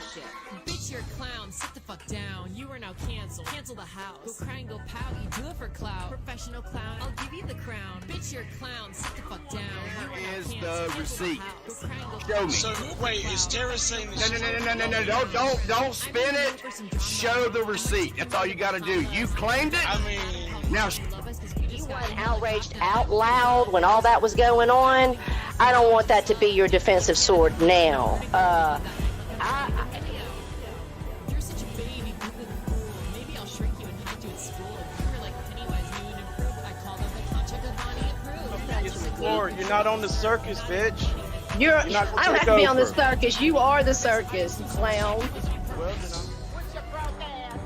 shit. Bitch, you're a clown. Sit the fuck down. You are now canceled. Cancel the house. Go cry and go pout. You do it for clout. Professional clown. I'll give you the crown. Bitch, you're a clown. Sit the fuck down. Where is the receipt? Show me. So wait, is Tara saying that? No. Don't spin it. Show the receipt. That's all you got to do. You claimed it. I mean, Now. You weren't outraged out loud when all that was going on. I don't want that to be your defensive sword now. You're such a baby, fool. Maybe I'll shrink you and hide you at school. You were like Pennywise, new and improved. I call them the Concha Cavani approved. Lord, you're not on the circus, bitch. I don't have to be on the circus. You are the circus, you clown. Well, then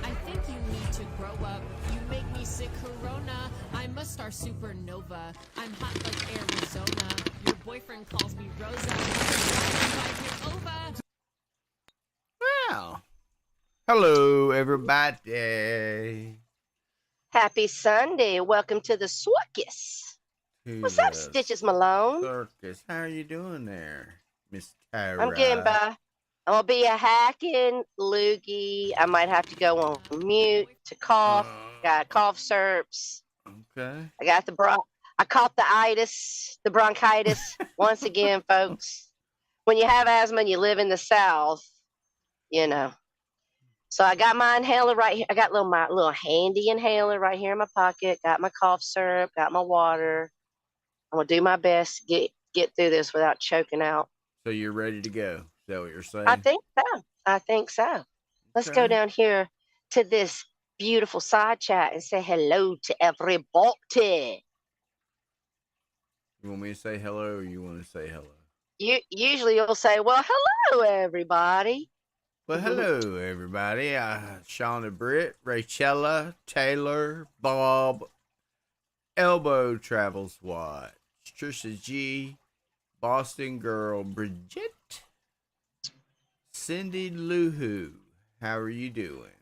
I think you need to grow up. You make me sick, Corona. I'm a star supernova. I'm hot like Arizona. Your boyfriend calls me Rosa. 5 years over. Wow. Hello, everybody. Happy Sunday. Welcome to the circus. What's up, Stitches Malone? Circus. How are you doing there, Miss Tara? I'm getting by. I'm going to be a hacking loogie. I might have to go on mute to cough. Got cough syrups. Okay. I got I caught the bronchitis. Once again, folks. When you have asthma and you live in the South, you know. So I got my inhaler right here. I got my little handy inhaler right here in my pocket. Got my cough syrup. Got my water. I'm gonna do my best to get through this without choking out. So you're ready to go? Is that what you're saying? I think so. Let's go down here to this beautiful side chat and say hello to everybody. You want me to say hello, or you want to say hello? Usually you'll say, well, hello, everybody. Well, hello, everybody. Shauna Britt, Rachella, Taylor, Bob, Elbow Travels Watch, Trisha G, Boston Girl, Bridget, Cindy Luhu. How are you doing?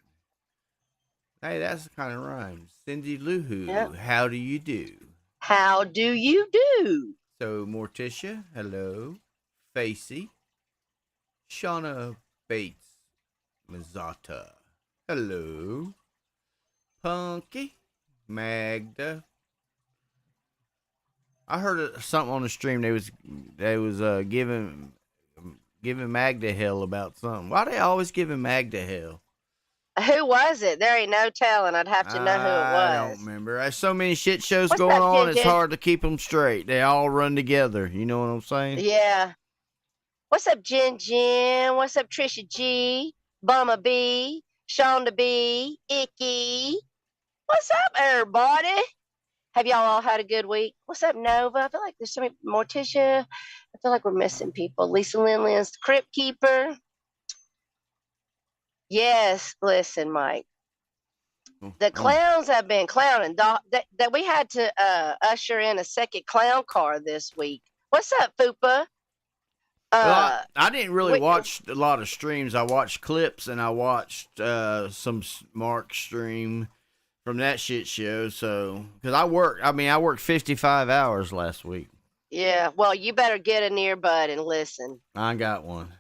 Hey, that's the kind of rhyme. Cindy Luhu. Yep. How do you do? How do you do? So, Morticia, hello. Facey, Shauna Bates, Mazzata, hello. Punky, Magda. I heard something on the stream. They was giving Magda hell about something. Why they always giving Magda hell? Who was it? There ain't no telling. I'd have to know who it was. I don't remember. There's so many shit shows going on. It's hard to keep them straight. They all run together. You know what I'm saying? Yeah. What's up, Jen? What's up, Trisha G? Bumma B? Shonda B? Icky? What's up, everybody? Have y'all all had a good week? What's up, Nova? I feel like there's so many. Morticia. I feel like we're missing people. Lisa Lyn's the Crypt Keeper. Yes, listen, Mike. The clowns have been clowning. That we had to usher in a second clown car this week. What's up, Fupa? Well, I didn't really watch a lot of streams. I watched clips and I watched some Mark stream from that shit show. So, because I worked 55 hours last week. Yeah, well, you better get an earbud and listen. I got one.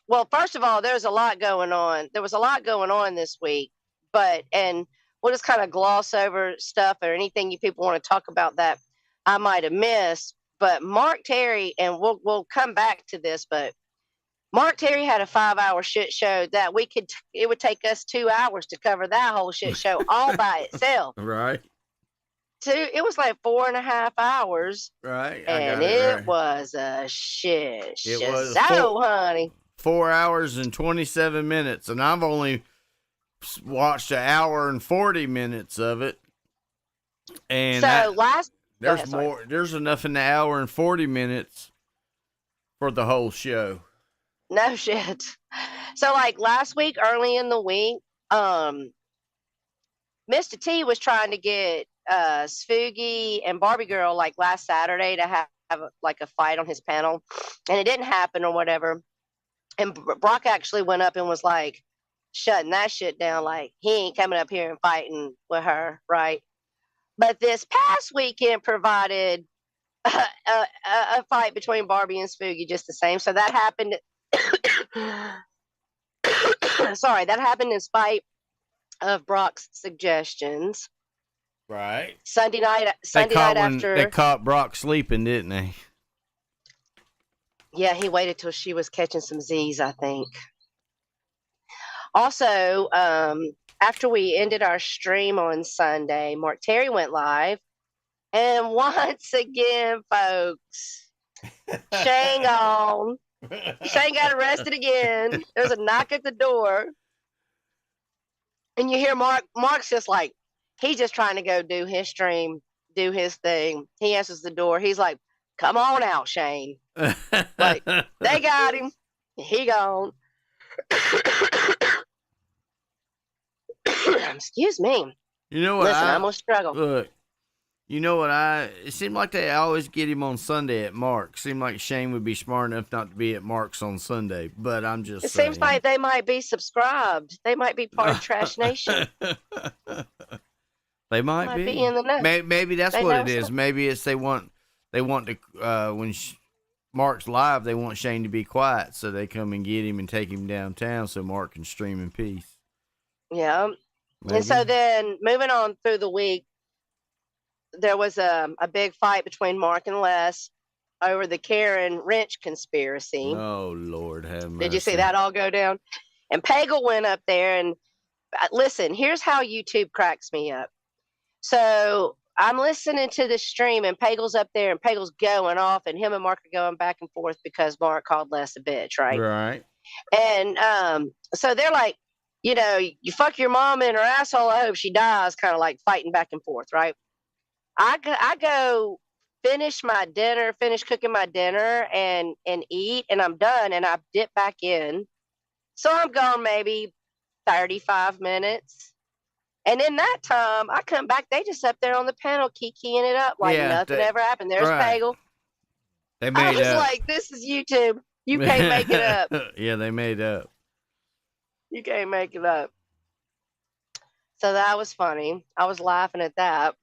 Well, first of all, there's a lot going on. There was a lot going on this week, and we'll just kind of gloss over stuff or anything you people want to talk about that I might have missed. But Mark Terry, and we'll come back to this, but Mark Terry had a 5-hour shit show that it would take us 2 hours to cover that whole shit show all by itself. Right. It was like 4.5 hours. Right. And it was a shit show, honey. 4 hours and 27 minutes, and I've only watched 1 hour and 40 minutes of it. And there's enough in the hour and 40 minutes for the whole show. No shit. So like last week, early in the week, Mr. T was trying to get Spooky and Barbie Girl like last Saturday to have like a fight on his panel, and it didn't happen or whatever. And Brock actually went up and was like shutting that shit down, like he ain't coming up here and fighting with her, right? But this past weekend provided a fight between Barbie and Spooky just the same. So that happened. Sorry, that happened in spite of Brock's suggestions. Right. Sunday night after they caught Brock sleeping, didn't they? Yeah, he waited till she was catching some Z's, I think. Also, after we ended our stream on Sunday, Mark Terry went live. And once again, folks, Shane gone. Shane got arrested again. There's a knock at the door. And you hear Mark's just like, he's just trying to go do his stream, do his thing. He answers the door. He's like, come on out, Shane. Like, they got him. He gone. Excuse me. You know what? Listen, I'm gonna struggle. Look, you know what? It seemed like they always get him on Sunday at Mark's. Seemed like Shane would be smart enough not to be at Mark's on Sunday, but I'm just saying. Seems like they might be subscribed. They might be part of Trash Nation. They might be in the know. Maybe that's what it is. Maybe it's they want to when Mark's live, they want Shane to be quiet, so they come and get him and take him downtown so Mark can stream in peace. Yeah. Maybe. And so then moving on through the week, there was a big fight between Mark and Les over the Karen wrench conspiracy. Oh, Lord have mercy. Did you see that all go down? And Pagel went up there and listen, here's how YouTube cracks me up. So I'm listening to the stream and Pagel's up there and Pagel's going off and him and Mark are going back and forth because Mark called Les a bitch, right? Right. And so they're like, you know, you fuck your mom in her asshole, I hope she dies, kind of like fighting back and forth, right? I go finish cooking my dinner and eat, and I'm done, and I dip back in. So I'm gone maybe 35 minutes. And in that time, I come back, they just up there on the panel keying it up like nothing ever happened. There's Pagel. They made I was like, this is YouTube. You can't make it up. Yeah, they made up. You can't make it up. So that was funny. I was laughing at that.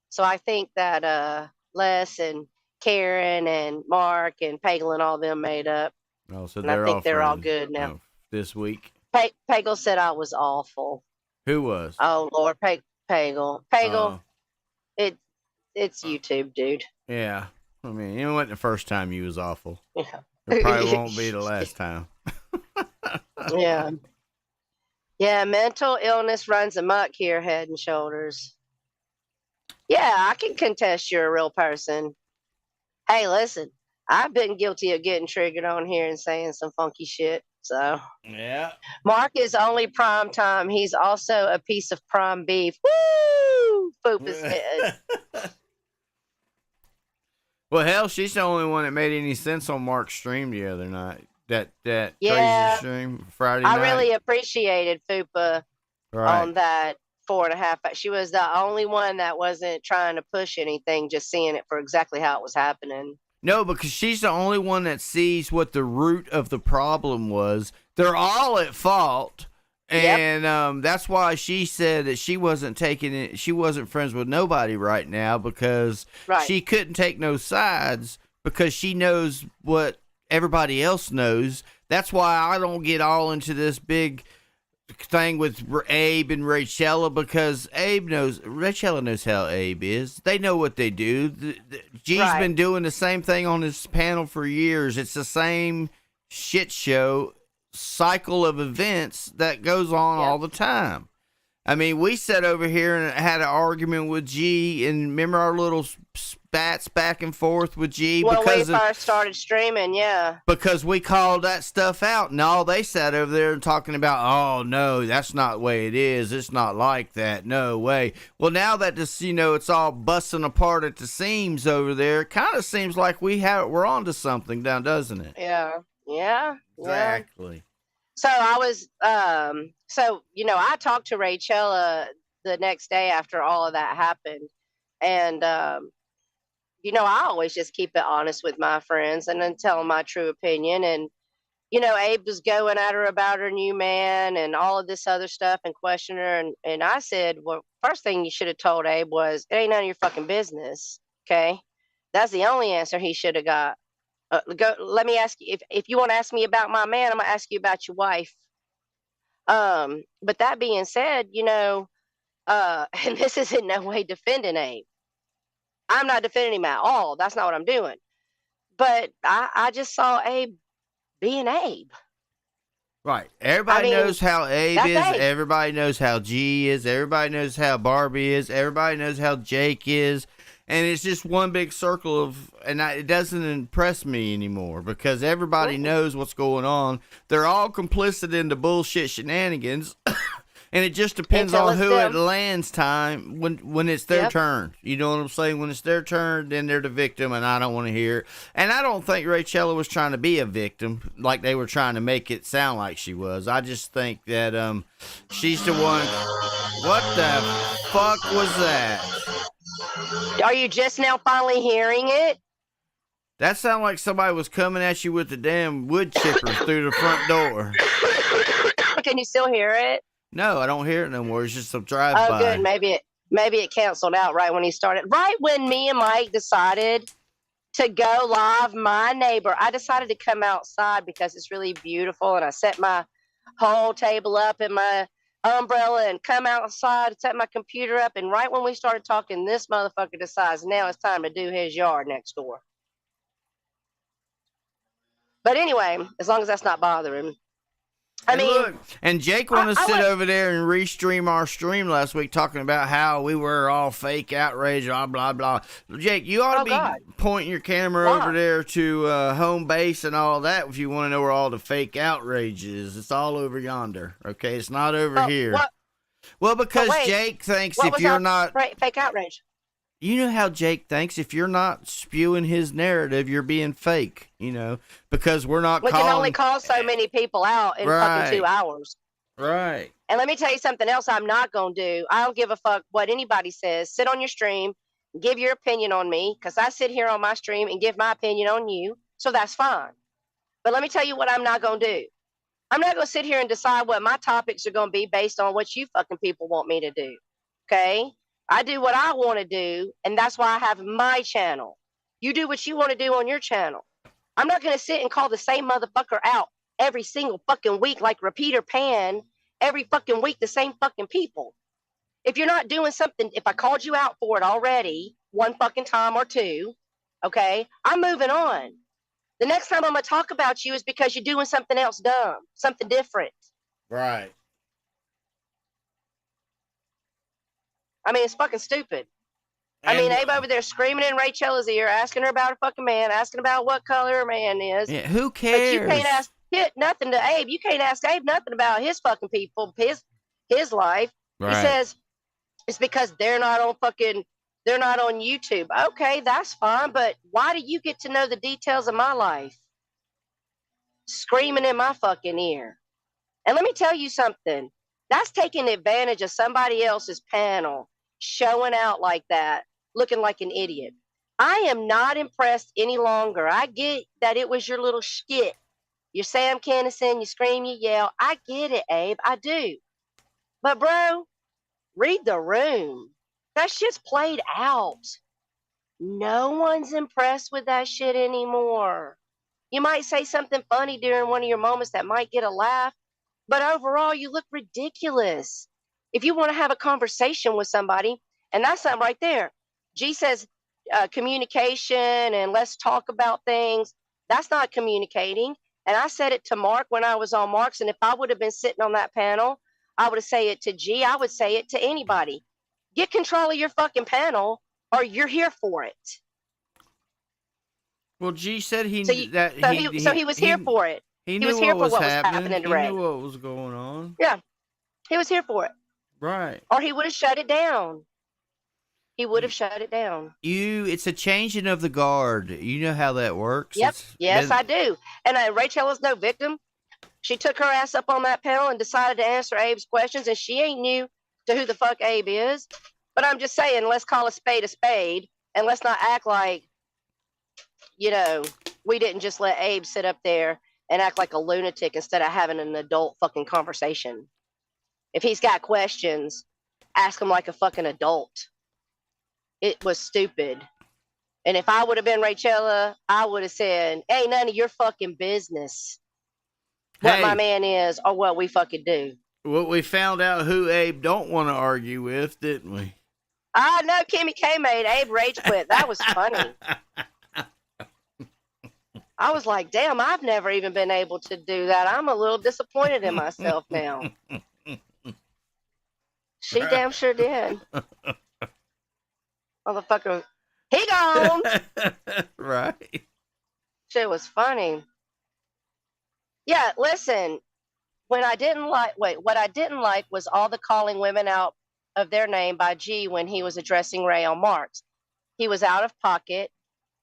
So I think that Les and Karen and Mark and Pagel and all them made up. Oh, so and I think they're all good now. Oh, this week? Pagel said I was awful. Who was? Oh, Lord. Pagel. Pagel. It's YouTube, dude. Yeah. I mean, it wasn't the first time you was awful. Yeah. It probably won't be the last time. Yeah. Yeah, mental illness runs amok here, Head and Shoulders. Yeah, I can contest you're a real person. Hey, listen, I've been guilty of getting triggered on here and saying some funky shit. So yeah. Mark is only prime time. He's also a piece of prime beef. Woo! Poop his head. Well, hell, she's the only one that made any sense on Mark's stream the other night. That yeah, crazy stream Friday night. I really appreciated Fupa on that 4.5. She was the only one that wasn't trying to push anything, just seeing it for exactly how it was happening. No, because she's the only one that sees what the root of the problem was. They're all at fault. And that's why she said that she wasn't taking it. She wasn't friends with nobody right now because she couldn't take no sides because she knows what everybody else knows. That's why I don't get all into this big thing with Abe and Rachella because Rachella knows how Abe is. They know what they do. G's been doing the same thing on his panel for years. It's the same shit show cycle of events that goes on all the time. I mean, we sat over here and had an argument with G, and remember our little spats back and forth with G? When we first started streaming, because we called that stuff out, and all they sat over there talking about, oh, no, that's not the way it is. It's not like that. No way. Well, now that this, it's all busting apart at the seams over there, it kind of seems like we're onto something now, doesn't it? Yeah. Exactly. So I was, I talked to Rachella the next day after all of that happened. And, I always just keep it honest with my friends and then tell them my true opinion. And, Abe was going at her about her new man and all of this other stuff and questioning her. And I said, well, first thing you should have told Abe was, it ain't none of your fucking business. Okay. That's the only answer he should have got. Let me ask you, if you want to ask me about my man, I'm gonna ask you about your wife. But that being said, and this is in no way defending Abe. I'm not defending him at all. That's not what I'm doing. But I just saw Abe being Abe. Right. Everybody knows how Abe is. Abe. Everybody knows how G is. Everybody knows how Barbie is. Everybody knows how Jake is. And it's just one big circle of, and it doesn't impress me anymore because everybody knows what's going on. They're all complicit in the bullshit shenanigans. And it just depends on who it lands time when it's their turn. You know what I'm saying? When it's their turn, then they're the victim, and I don't want to hear it. And I don't think Rachella was trying to be a victim like they were trying to make it sound like she was. I just think that she's the one. What the fuck was that? Are you just now finally hearing it? That sounded like somebody was coming at you with the damn wood chipper through the front door. Can you still hear it? No, I don't hear it no more. It's just a drive-by. Oh, good. Maybe it canceled out right when he started. Right when me and Mike decided to go live, my neighbor, I decided to come outside because it's really beautiful, and I set my whole table up and my umbrella and come outside, set my computer up, and right when we started talking, this motherfucker decides now it's time to do his yard next door. But anyway, as long as that's not bothering. Look, and Jake wanted to sit over there and restream our stream last week talking about how we were all fake outrage, blah, blah, blah. Jake, you ought to be pointing your camera over there to home base and all that if you want to know where all the fake outrage is. It's all over yonder, okay? It's not over here. What? Well, because Jake thinks if you're not... Fake outrage? You know how Jake thinks if you're not spewing his narrative, you're being fake, because we're not calling... We can only call so many people out in fucking 2 hours. Right. And let me tell you something else I'm not going to do. I don't give a fuck what anybody says. Sit on your stream, give your opinion on me, because I sit here on my stream and give my opinion on you, so that's fine. But let me tell you what I'm not going to do. I'm not going to sit here and decide what my topics are going to be based on what you fucking people want me to do, okay? I do what I want to do, and that's why I have my channel. You do what you want to do on your channel. I'm not going to sit and call the same motherfucker out every single fucking week like Repeater Pan, every fucking week the same fucking people. If you're not doing something, if I called you out for it already, one fucking time or two, okay, I'm moving on. The next time I'm going to talk about you is because you're doing something else dumb, something different. Right. I mean, it's fucking stupid. Abe over there screaming in Rachella's ear, asking her about her fucking man, asking about what color her man is. Yeah, who cares? But you can't ask nothing to Abe. You can't ask Abe nothing about his fucking people, his life. Right. He says it's because they're not on YouTube. Okay, that's fine, but why do you get to know the details of my life? Screaming in my fucking ear. And let me tell you something. That's taking advantage of somebody else's panel, showing out like that, looking like an idiot. I am not impressed any longer. I get that it was your little shit. You're Sam Kinison, you scream, you yell. I get it, Abe. I do. But, bro, read the room. That shit's played out. No one's impressed with that shit anymore. You might say something funny during one of your moments that might get a laugh, but overall, you look ridiculous. If you want to have a conversation with somebody, and that's something right there. G says communication and let's talk about things. That's not communicating. And I said it to Mark when I was on Mark's, and if I would have been sitting on that panel, I would have said it to G. I would say it to anybody. Get control of your fucking panel, or you're here for it. Well, G said he was here for it. He was here for what was happening. He knew what was going on. Yeah, he was here for it. Right. Or he would have shut it down. It's a changing of the guard. You know how that works. Yep. Yes, I do. And Rachel is no victim. She took her ass up on that panel and decided to answer Abe's questions, and she ain't new to who the fuck Abe is. But I'm just saying, let's call a spade, and let's not act like, we didn't just let Abe sit up there and act like a lunatic instead of having an adult fucking conversation. If he's got questions, ask him like a fucking adult. It was stupid. And if I would have been Rachella, I would have said, "Hey, none of your fucking business what my man is or what we fucking do." Well, we found out who Abe don't want to argue with, didn't we? I know Kimmy K made Abe rage quit. That was funny. I was like, damn, I've never even been able to do that. I'm a little disappointed in myself now. She damn sure did. Motherfucker, he gone. Right. Shit was funny. Yeah, listen. What I didn't like was all the calling women out of their name by G when he was addressing Ray on Marks. He was out of pocket.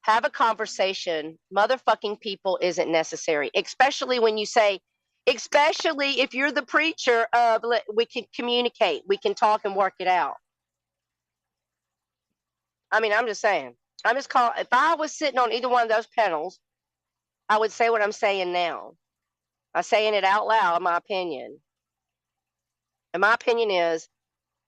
Have a conversation. Motherfucking people isn't necessary, especially when you say, especially if you're the preacher of we can communicate, we can talk and work it out. I mean, I'm just saying. If I was sitting on either one of those panels, I would say what I'm saying now. I'm saying it out loud, my opinion. And my opinion is,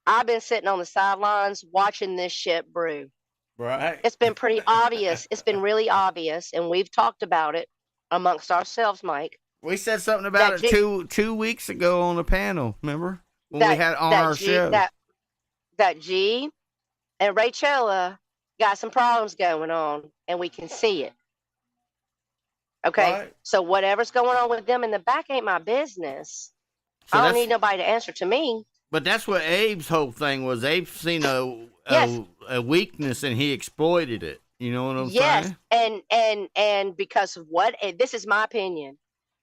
I've been sitting on the sidelines watching this shit brew. Right. It's been pretty obvious. It's been really obvious, and we've talked about it amongst ourselves, Mike. We said something about it 2 weeks ago on the panel, remember? When we had on our show. That G and Rachella got some problems going on, and we can see it. Okay? Right. So whatever's going on with them in the back ain't my business. So I don't need nobody to answer to me. But that's what Abe's whole thing was. Abe seen a weakness, and he exploited it. You know what I'm saying? Yes, and because of what, this is my opinion.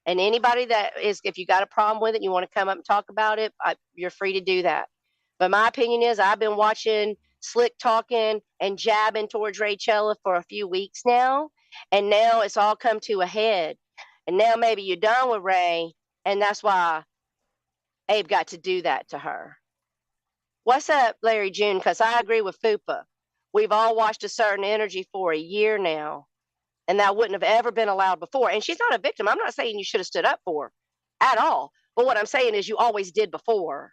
And anybody that is, if you got a problem with it, you want to come up and talk about it, you're free to do that. But my opinion is, I've been watching Slick talking and jabbing towards Rachella for a few weeks now, and now it's all come to a head. And now maybe you're done with Ray, and that's why Abe got to do that to her. What's up, Larry June? Because I agree with Fupa. We've all watched a certain energy for a year now, and that wouldn't have ever been allowed before. And she's not a victim. I'm not saying you should have stood up for her at all. But what I'm saying is you always did before.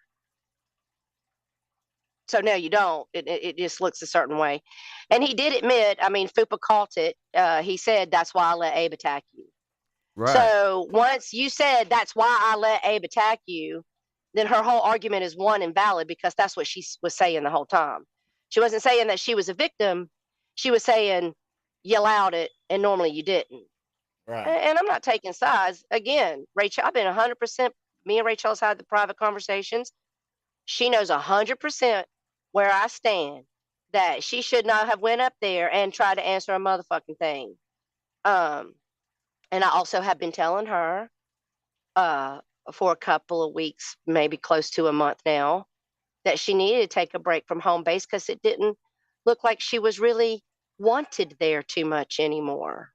So now you don't. It just looks a certain way. And he did admit, I mean, Fupa called it. He said, that's why I let Abe attack you. Right. So once you said, that's why I let Abe attack you, then her whole argument is one invalid, because that's what she was saying the whole time. She wasn't saying that she was a victim. She was saying you allowed it and normally you didn't. Right. And I'm not taking sides. Again, Rachel, I've been 100%, me and Rachel's had the private conversations. She knows 100% where I stand, that she should not have went up there and tried to answer a motherfucking thing. And I also have been telling her for a couple of weeks, maybe close to a month now, that she needed to take a break from home base because it didn't look like she was really wanted there too much anymore.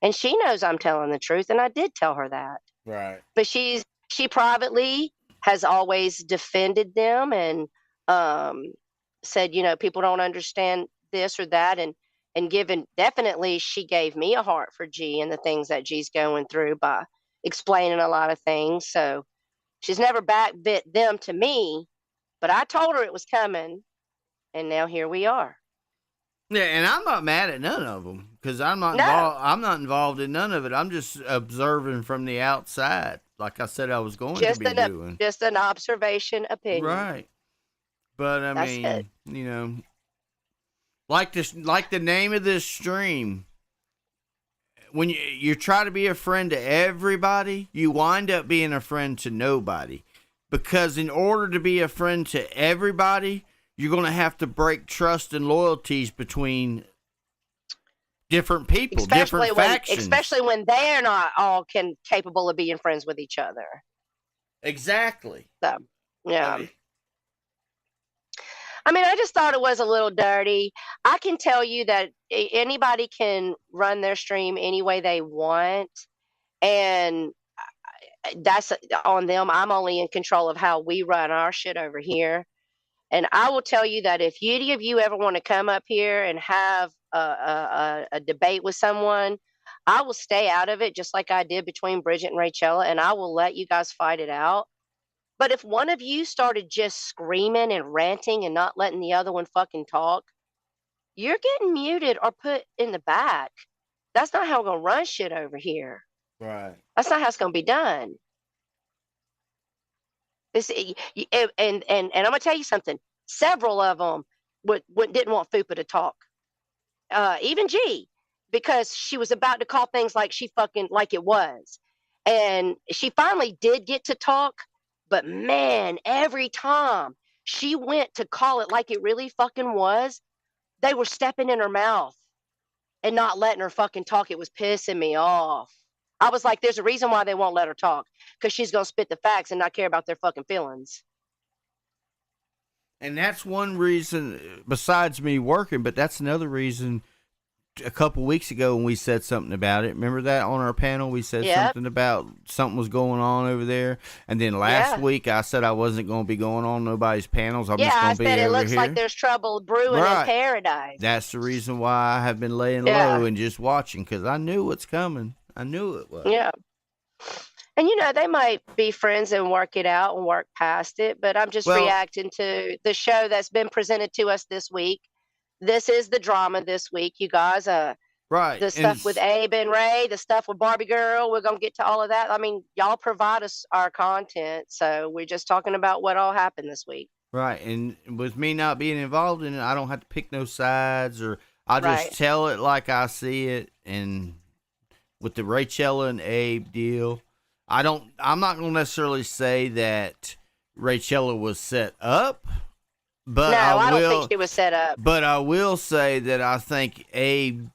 And she knows I'm telling the truth, and I did tell her that. Right. But she privately has always defended them and said, you know, people don't understand this or that, and definitely she gave me a heart for G and the things that G's going through by explaining a lot of things. So she's never backbit them to me, but I told her it was coming, and now here we are. Yeah, and I'm not mad at none of them because I'm not involved in none of it. I'm just observing from the outside, like I said I was going to be doing. Just an observation opinion, right? But I mean, you know, like the name of this stream. When you try to be a friend to everybody, you wind up being a friend to nobody. Because in order to be a friend to everybody, you're going to have to break trust and loyalties between different people, different factions. Especially when they're not all capable of being friends with each other. Exactly. So, yeah. I mean, I just thought it was a little dirty. I can tell you that anybody can run their stream any way they want, and that's on them. I'm only in control of how we run our shit over here. And I will tell you that if any of you ever want to come up here and have a debate with someone, I will stay out of it, just like I did between Bridget and Rachella, and I will let you guys fight it out. But if one of you started just screaming and ranting and not letting the other one fucking talk, you're getting muted or put in the back. That's not how we're gonna run shit over here. Right. That's not how it's gonna be done. And I'm gonna tell you something. Several of them didn't want Fupa to talk. Even G, because she was about to call things like she fucking like it was, and she finally did get to talk. But man, every time she went to call it like it really fucking was, they were stepping in her mouth and not letting her fucking talk. It was pissing me off. I was like, there's a reason why they won't let her talk, because she's gonna spit the facts and not care about their fucking feelings. And that's one reason, besides me working, but that's another reason. A couple weeks ago when we said something about it, remember that on our panel we said something about something was going on over there, and then last week I said I wasn't going to be going on nobody's panels. I'm just going to be over here. Yeah, I said it looks like there's trouble brewing in paradise. That's the reason why I have been laying low and just watching, because I knew what's coming. I knew it was. Yeah. And they might be friends and work it out and work past it, but I'm just reacting to the show that's been presented to us this week. This is the drama this week, you guys. Right. The stuff with Abe and Ray, the stuff with Barbie Girl, we're going to get to all of that. I mean, y'all provide us our content, so we're just talking about what all happened this week. Right. And with me not being involved in it, I don't have to pick no sides, or I'll just tell it like I see it. And with the Rachella and Abe deal, I'm not going to necessarily say that Rachella was set up. But no, I don't think she was set up. But I will say that I think Abe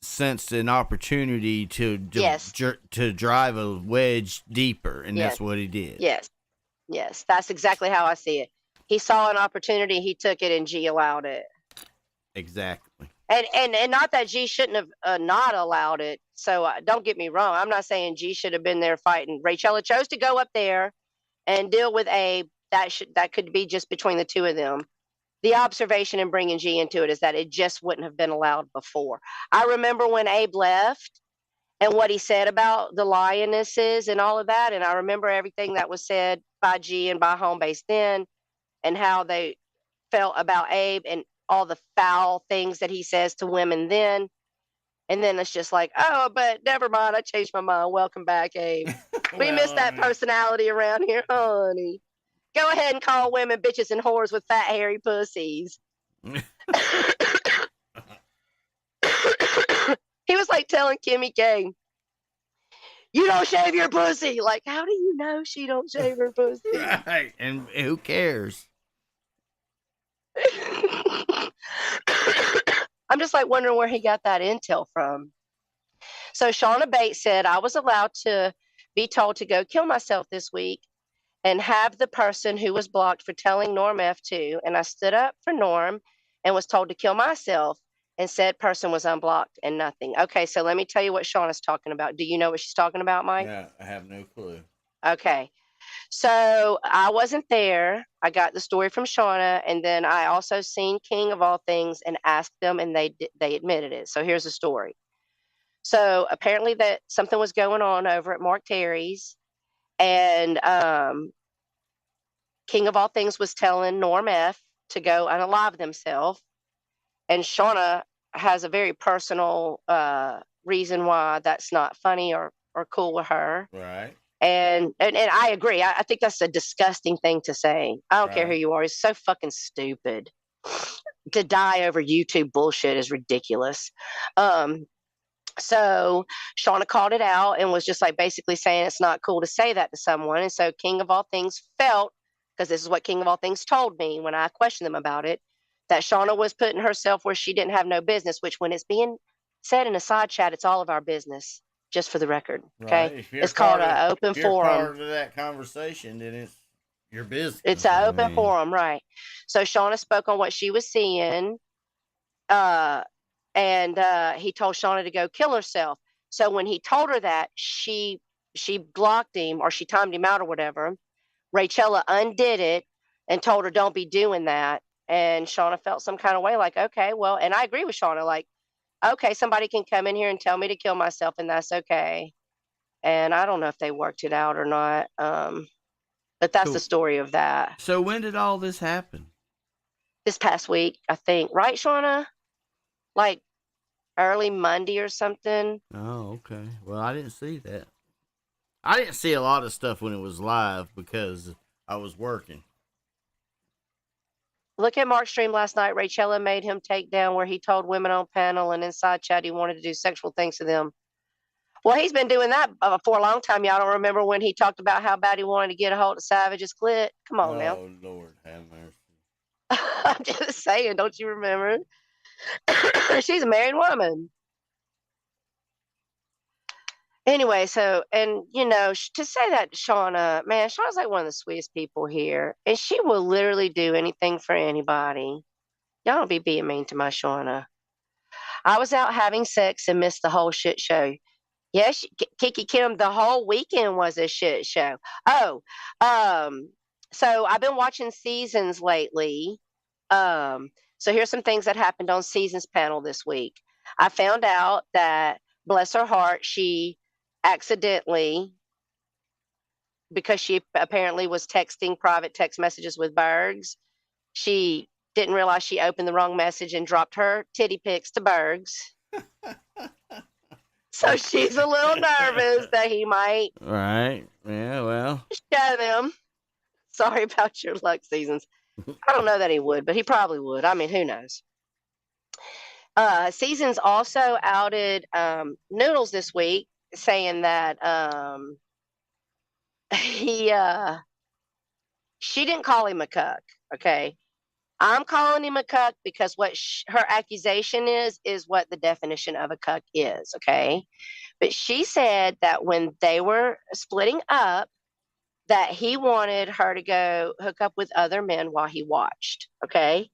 sensed an opportunity to drive a wedge deeper, and that's what he did. Yes, that's exactly how I see it. He saw an opportunity, he took it, and G allowed it. Exactly. And not that G shouldn't have not allowed it. So don't get me wrong. I'm not saying G should have been there fighting. Rachella chose to go up there and deal with Abe. That could be just between the two of them. The observation in bringing G into it is that it just wouldn't have been allowed before. I remember when Abe left and what he said about the lionesses and all of that. And I remember everything that was said by G and by Homebase then, and how they felt about Abe and all the foul things that he says to women then. And then it's just like, oh, but never mind. I changed my mind. Welcome back, Abe. We miss that personality around here, honey. Go ahead and call women bitches and whores with fat, hairy pussies. He was like telling Kimmy K, you don't shave your pussy. Like, how do you know she don't shave her pussy? Right. And who cares? I'm just like wondering where he got that intel from. So Shauna Bates said, I was allowed to be told to go kill myself this week and have the person who was blocked for telling Norm F2. And I stood up for Norm and was told to kill myself, and said person was unblocked and nothing. Okay, so let me tell you what Shauna's talking about. Do you know what she's talking about, Mike? Yeah, I have no clue. Okay. So I wasn't there. I got the story from Shauna, and then I also seen King of All Things and asked them, and they admitted it. So here's the story. So apparently that something was going on over at Mark Terry's, and King of All Things was telling Norm F to go unalive themselves, and Shauna has a very personal reason why that's not funny or cool with her. Right. And I agree. I think that's a disgusting thing to say. I don't care who you are. It's so fucking stupid. To die over YouTube bullshit is ridiculous. So Shauna called it out and was just like basically saying it's not cool to say that to someone. And so King of All Things felt, because this is what King of All Things told me when I questioned them about it, that Shauna was putting herself where she didn't have no business, which when it's being said in a side chat, it's all of our business, just for the record. Okay. Right. It's called an open forum. If you're part of that conversation, then it's your business. It's an open forum, right? So Shauna spoke on what she was seeing. And he told Shauna to go kill herself. So when he told her that, she blocked him, or she timed him out or whatever. Rachella undid it and told her, don't be doing that. And Shauna felt some kind of way, like, okay, well, and I agree with Shauna, like, okay, somebody can come in here and tell me to kill myself, and that's okay. And I don't know if they worked it out or not. But that's the story of that. So when did all this happen? This past week, I think. Right, Shauna? like early Monday or something. Oh, okay. Well, I didn't see that. I didn't see a lot of stuff when it was live because I was working. Look at Mark's stream last night. Rachella made him take down where he told women on panel and inside chat he wanted to do sexual things to them. Well, he's been doing that for a long time. Y'all don't remember when he talked about how bad he wanted to get a hold of Savage's clit? Come on now. Oh, Lord, have mercy. I'm just saying, don't you remember? She's a married woman. Anyway, so, and you know, to say that Shauna, man, Shauna's like one of the sweetest people here, and she will literally do anything for anybody. Y'all don't be being mean to my Shauna. I was out having sex and missed the whole shit show. Yes, Kiki Kim, the whole weekend was a shit show. Oh, so I've been watching Seasons lately. So here's some things that happened on Seasons panel this week. I found out that, bless her heart, she accidentally, because she apparently was texting private text messages with Bergs, she didn't realize she opened the wrong message and dropped her titty pics to Bergs. So she's a little nervous that he might. Right. Yeah, well. Show them. Sorry about your luck, Seasons. I don't know that he would, but he probably would. I mean, who knows? Seasons also outed Noodles this week, saying that she didn't call him a cuck. Okay, I'm calling him a cuck because what her accusation is what the definition of a cuck is. Okay, but she said that when they were splitting up, that he wanted her to go hook up with other men while he watched. Okay.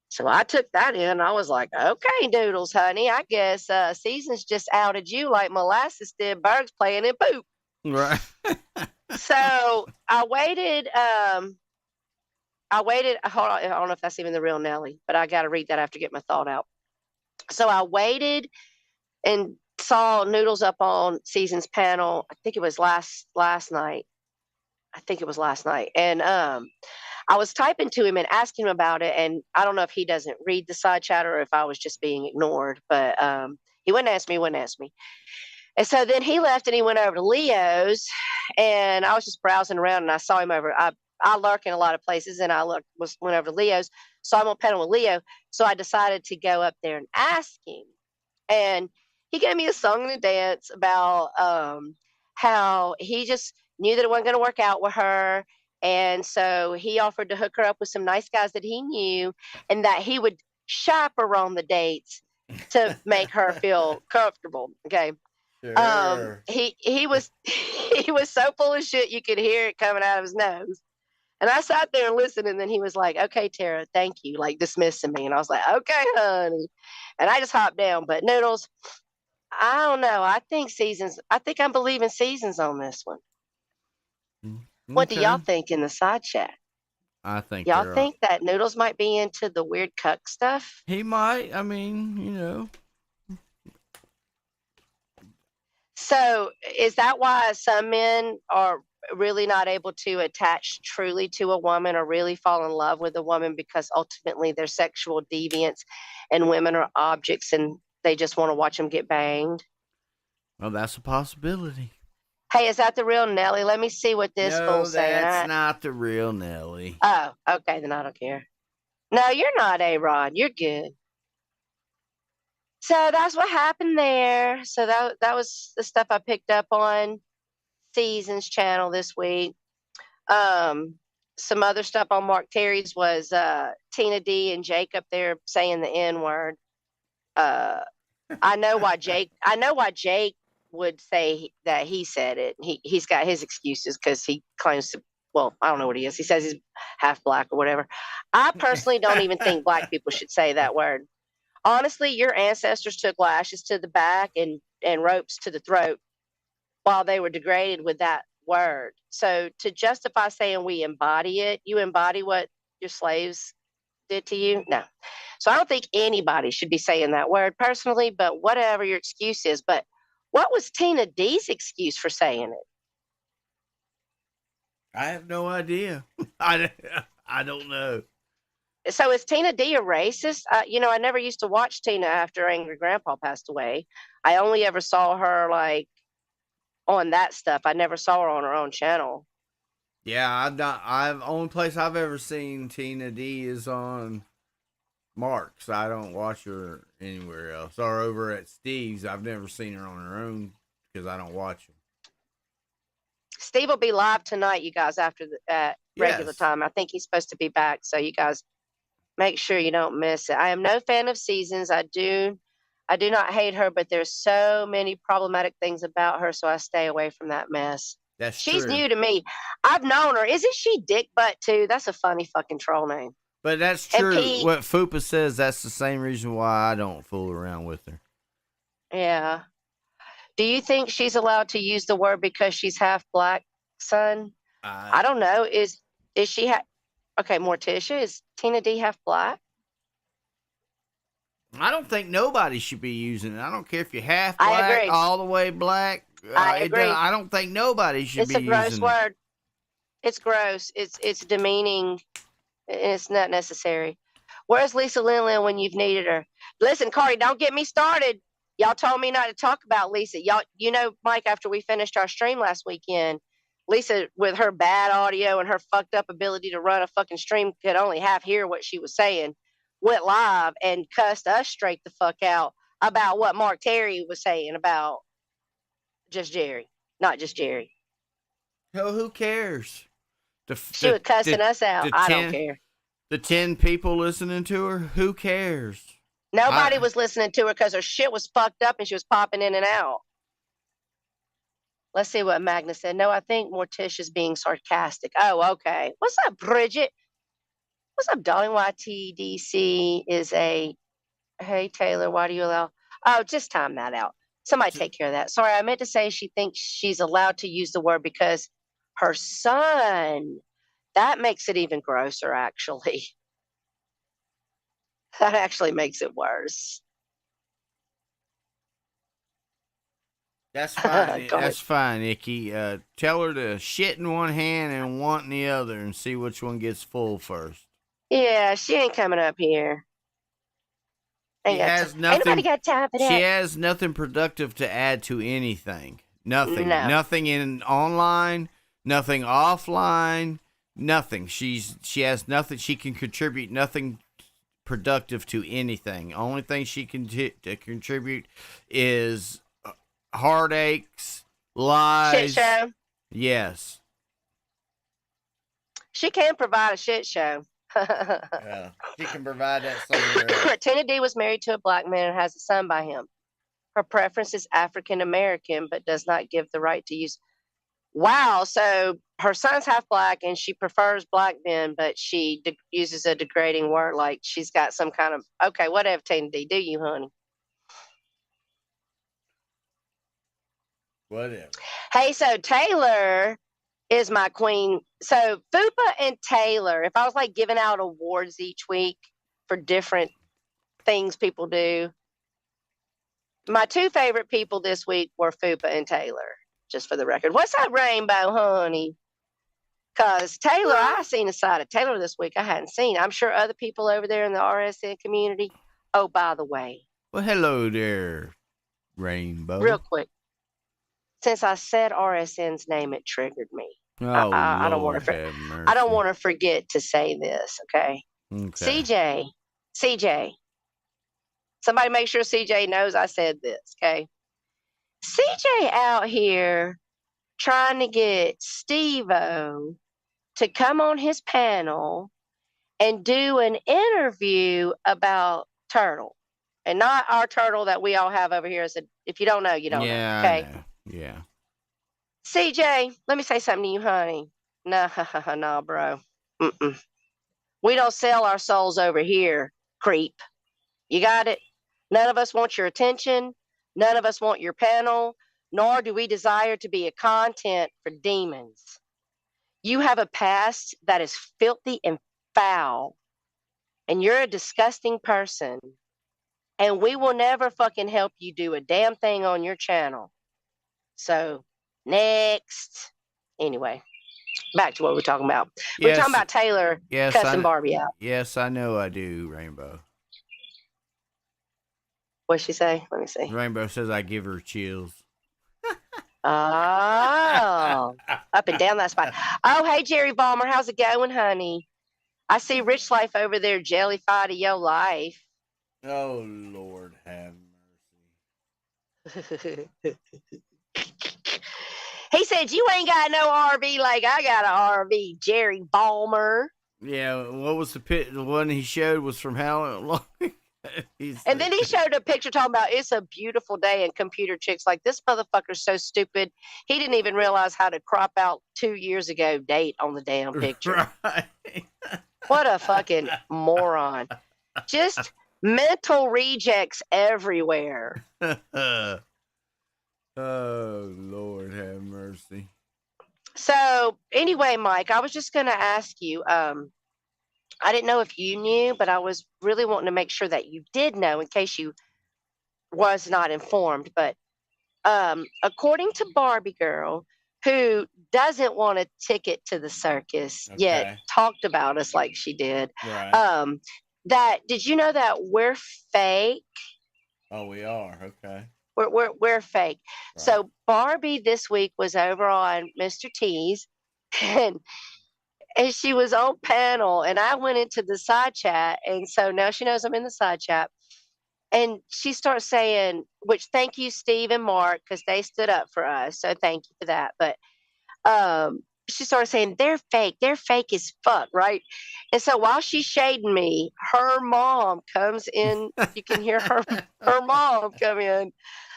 So I took that in. I was like, okay, Doodles, honey, I guess Seasons just outed you like Molasses did Berg's playing in poop. Right. So I waited. Hold on. I don't know if that's even the real Nelly, but I got to read that after get my thought out. So I waited and saw Noodles up on Seasons panel. I think it was last night. And I was typing to him and asking him about it, and I don't know if he doesn't read the side chat or if I was just being ignored, but he wouldn't ask me. And so then he left and he went over to Leo's, and I was just browsing around and I saw him over. I lurk in a lot of places, and I went over to Leo's, so I'm on panel with Leo. So I decided to go up there and ask him, and he gave me a song and a dance about how he just knew that it wasn't going to work out with her. And so he offered to hook her up with some nice guys that he knew, and that he would chaperone the dates to make her feel comfortable. Okay. Sure. He was he was so full of shit you could hear it coming out of his nose. And I sat there and listened, and then he was like, "Okay, Tara, thank you," like dismissing me. And I was like, "Okay, honey," and I just hopped down. But Noodles, I don't know. I think I'm believing Seasons on this one. Okay. What do y'all think in the side chat? I think y'all think that Noodles might be into the weird cuck stuff? He might. I mean, you know. So is that why some men are really not able to attach truly to a woman or really fall in love with a woman because ultimately they're sexual deviants and women are objects and they just want to watch them get banged? Well, that's a possibility. Hey, is that the real Nelly? Let me see what this fool's saying. No, that's not the real Nelly. Oh, okay, then I don't care. No, you're not, A-Rod. You're good. So that's what happened there. So that was the stuff I picked up on Seasons channel this week. Some other stuff on Mark Terry's was Tina D and Jake up there saying the N-word. I know why Jake would say that he said it. He's got his excuses because he claims to, well, I don't know what he is. He says he's half black or whatever. I personally don't even think black people should say that word. Honestly, your ancestors took lashes to the back and ropes to the throat while they were degraded with that word. So to justify saying we embody it, you embody what your slaves did to you? No. So I don't think anybody should be saying that word personally, but whatever your excuse is. But what was Tina D's excuse for saying it? I have no idea. I don't know. So is Tina D a racist? I never used to watch Tina after Angry Grandpa passed away. I only ever saw her like on that stuff. I never saw her on her own channel. Yeah, only place I've ever seen Tina D is on Mark's. I don't watch her anywhere else. Or over at Steve's. I've never seen her on her own because I don't watch them. Steve will be live tonight, you guys, after the regular time. I think he's supposed to be back, so you guys make sure you don't miss it. I am no fan of Seasons. I do not hate her, but there's so many problematic things about her, so I stay away from that mess. She's true. New to me. I've known her. Isn't she Dick Butt too? That's a funny fucking troll name. But that's true. What Fupa says, that's the same reason why I don't fool around with her. Yeah. Do you think she's allowed to use the word because she's half black, son? I don't know. Is she okay, Morticia, is Tina D half black? I don't think nobody should be using it. I don't care if you're half black, all the way black. I agree. I don't think nobody should be using it. It's a gross word. It's gross. It's demeaning. It's not necessary. Where's Lisa Lin when you've needed her? Listen, Cardi, don't get me started. Y'all told me not to talk about Lisa. Y'all, Mike, after we finished our stream last weekend, Lisa, with her bad audio and her fucked up ability to run a fucking stream, could only half hear what she was saying, went live and cussed us straight the fuck out about what Mark Terry was saying about just Jerry, not just Jerry. Hell, who cares? She was cussing us out. I don't care. The 10 people listening to her, who cares? Nobody was listening to her because her shit was fucked up and she was popping in and out. Let's see what Magna said. No, I think Morticia's being sarcastic. Oh, okay. What's up, Bridget? What's up, darling? YTDC is a... Hey, Taylor, why do you allow... Oh, just time that out. Somebody take care of that. Sorry, I meant to say she thinks she's allowed to use the word because her son... That makes it even grosser, actually. That actually makes it worse. That's fine. That's fine, Icky. Tell her to shit in one hand and want in the other and see which one gets full first. Yeah, she ain't coming up here. Ain't nobody got time for that. She has nothing productive to add to anything. Nothing. No. Nothing in online, nothing offline, nothing. She has nothing. She can contribute nothing productive to anything. Only thing she can contribute is heartaches, lies. Shit show. Yes. She can provide a shit show. Yeah, she can provide that somewhere else. Tina D was married to a black man and has a son by him. Her preference is African American, but does not give the right to use. Wow, so her son's half black and she prefers black men, but she uses a degrading word like she's got some kind of... Okay, whatever, Tina D, do you, honey? Whatever. Hey, so Taylor is my queen. So Fupa and Taylor, if I was like giving out awards each week for different things people do, my two favorite people this week were Fupa and Taylor, just for the record. What's up, Rainbow, honey? Because Taylor, I seen a side of Taylor this week I hadn't seen. I'm sure other people over there in the RSN community. Oh, by the way. Well, hello there, Rainbow. Real quick. Since I said RSN's name, it triggered me. Oh, I don't want to. I don't want to forget to say this. Okay. CJ. Somebody make sure CJ knows I said this. Okay. CJ out here trying to get Steve-O to come on his panel and do an interview about Turtle, and not our turtle that we all have over here. If you don't know, you don't know. Okay. Yeah. CJ, let me say something to you, honey. No, bro. We don't sell our souls over here, creep. You got it? None of us want your attention. None of us want your panel, nor do we desire to be a content for demons. You have a past that is filthy and foul, and you're a disgusting person, and we will never fucking help you do a damn thing on your channel. So, next. Anyway, back to what we're talking about. We're Yes. talking about Taylor cussing Barbie out. Yes, I know I do, Rainbow. What'd she say? Let me see. Rainbow says I give her chills. Oh, up and down that spot. Oh, hey, Jerry Balmer. How's it going, honey? I see Rich Life over there, jellyfied of your life. Oh, Lord have mercy. He said, you ain't got no RV like I got an RV, Jerry Balmer. Yeah, what was the one he showed was from how long? And then he showed a picture talking about it's a beautiful day, and computer chicks like, this motherfucker's so stupid. He didn't even realize how to crop out 2 years ago date on the damn picture. Right. What a fucking moron. Just mental rejects everywhere. Oh, Lord have mercy. So anyway, Mike, I was just going to ask you, I didn't know if you knew, but I was really wanting to make sure that you did know in case you was not informed. But according to Barbie Girl, who doesn't want a ticket to the circus, yet talked about us like she did, right. That did you know that we're fake? Oh, we are. Okay. We're fake. Right. So Barbie this week was over on Mr. T's, and she was on panel, and I went into the side chat, and so now she knows I'm in the side chat, and she starts saying, which thank you Steve and Mark, because they stood up for us, so thank you for that. But she started saying they're fake as fuck, right? And so while she's shading me, her mom comes in. You can hear her mom come in,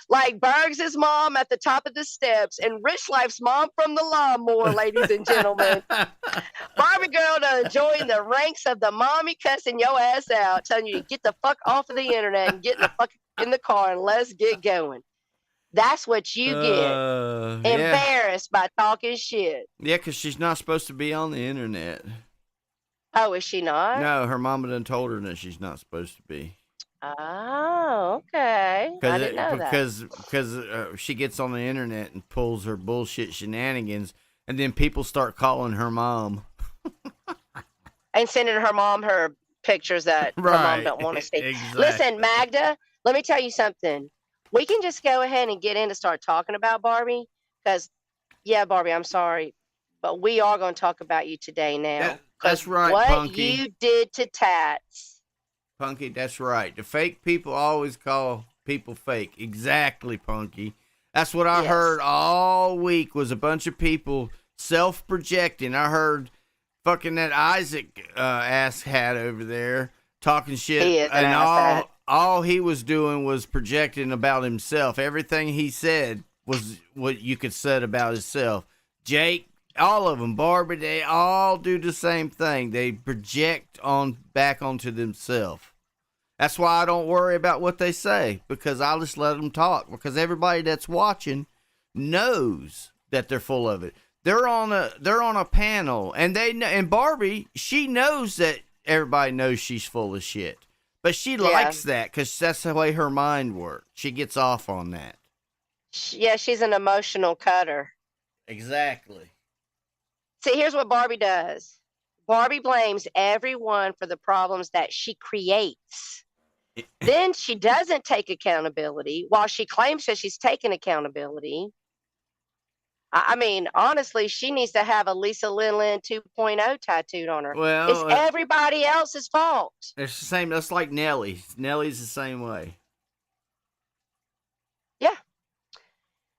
like Bergs' mom at the top of the steps, and Rich Life's mom from the lawnmower, ladies and gentlemen. Barbie Girl done joined the ranks of the mommy cussing your ass out, telling you to get the fuck off of the internet and get the fuck in the car and let's get going. That's what you get. Embarrassed by talking shit. Yeah, because she's not supposed to be on the internet. Oh, is she not? No, her mama done told her that she's not supposed to be. Oh, okay. I didn't know that. Because she gets on the internet and pulls her bullshit shenanigans, and then people start calling her mom. And sending her mom her pictures that her mom don't want to see. Exactly. Listen, Magda, let me tell you something. We can just go ahead and get in to start talking about Barbie, because, yeah, Barbie, I'm sorry, but we are going to talk about you today now. That's right, what Punky. You did to Tats. Punky, that's right. The fake people always call people fake. Exactly, Punky. That's what I heard all week was a bunch of people self-projecting. I heard fucking that Isaac ass hat over there talking shit. He is an ass hat. All he was doing was projecting about himself. Everything he said was what you could say about himself. Jake, all of them, Barbie, they all do the same thing. They project back onto themselves. That's why I don't worry about what they say, because I just let them talk, because everybody that's watching knows that they're full of it. They're on a panel, and Barbie, she knows that everybody knows she's full of shit. But she likes that because that's the way her mind works. She gets off on that. Yeah, she's an emotional cutter. Exactly. See, here's what Barbie does. Barbie blames everyone for the problems that she creates. Then she doesn't take accountability while she claims that she's taking accountability. I mean, honestly, she needs to have a Lisa Lin 2.0 tattooed on her. Well, it's everybody else's fault. It's the same. That's like Nelly. Nelly's the same way. Yeah.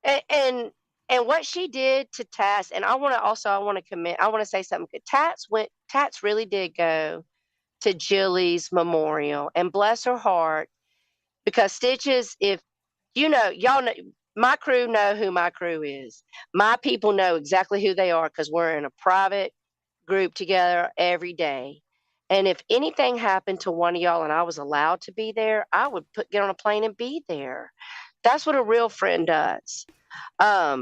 And what she did to Tats, and I want to say something. Tats really did go to Jilly's memorial, and bless her heart, because Stitches, if you know, y'all know, my crew know who my crew is. My people know exactly who they are, because we're in a private group together every day. And if anything happened to one of y'all and I was allowed to be there, I would get on a plane and be there. That's what a real friend does. I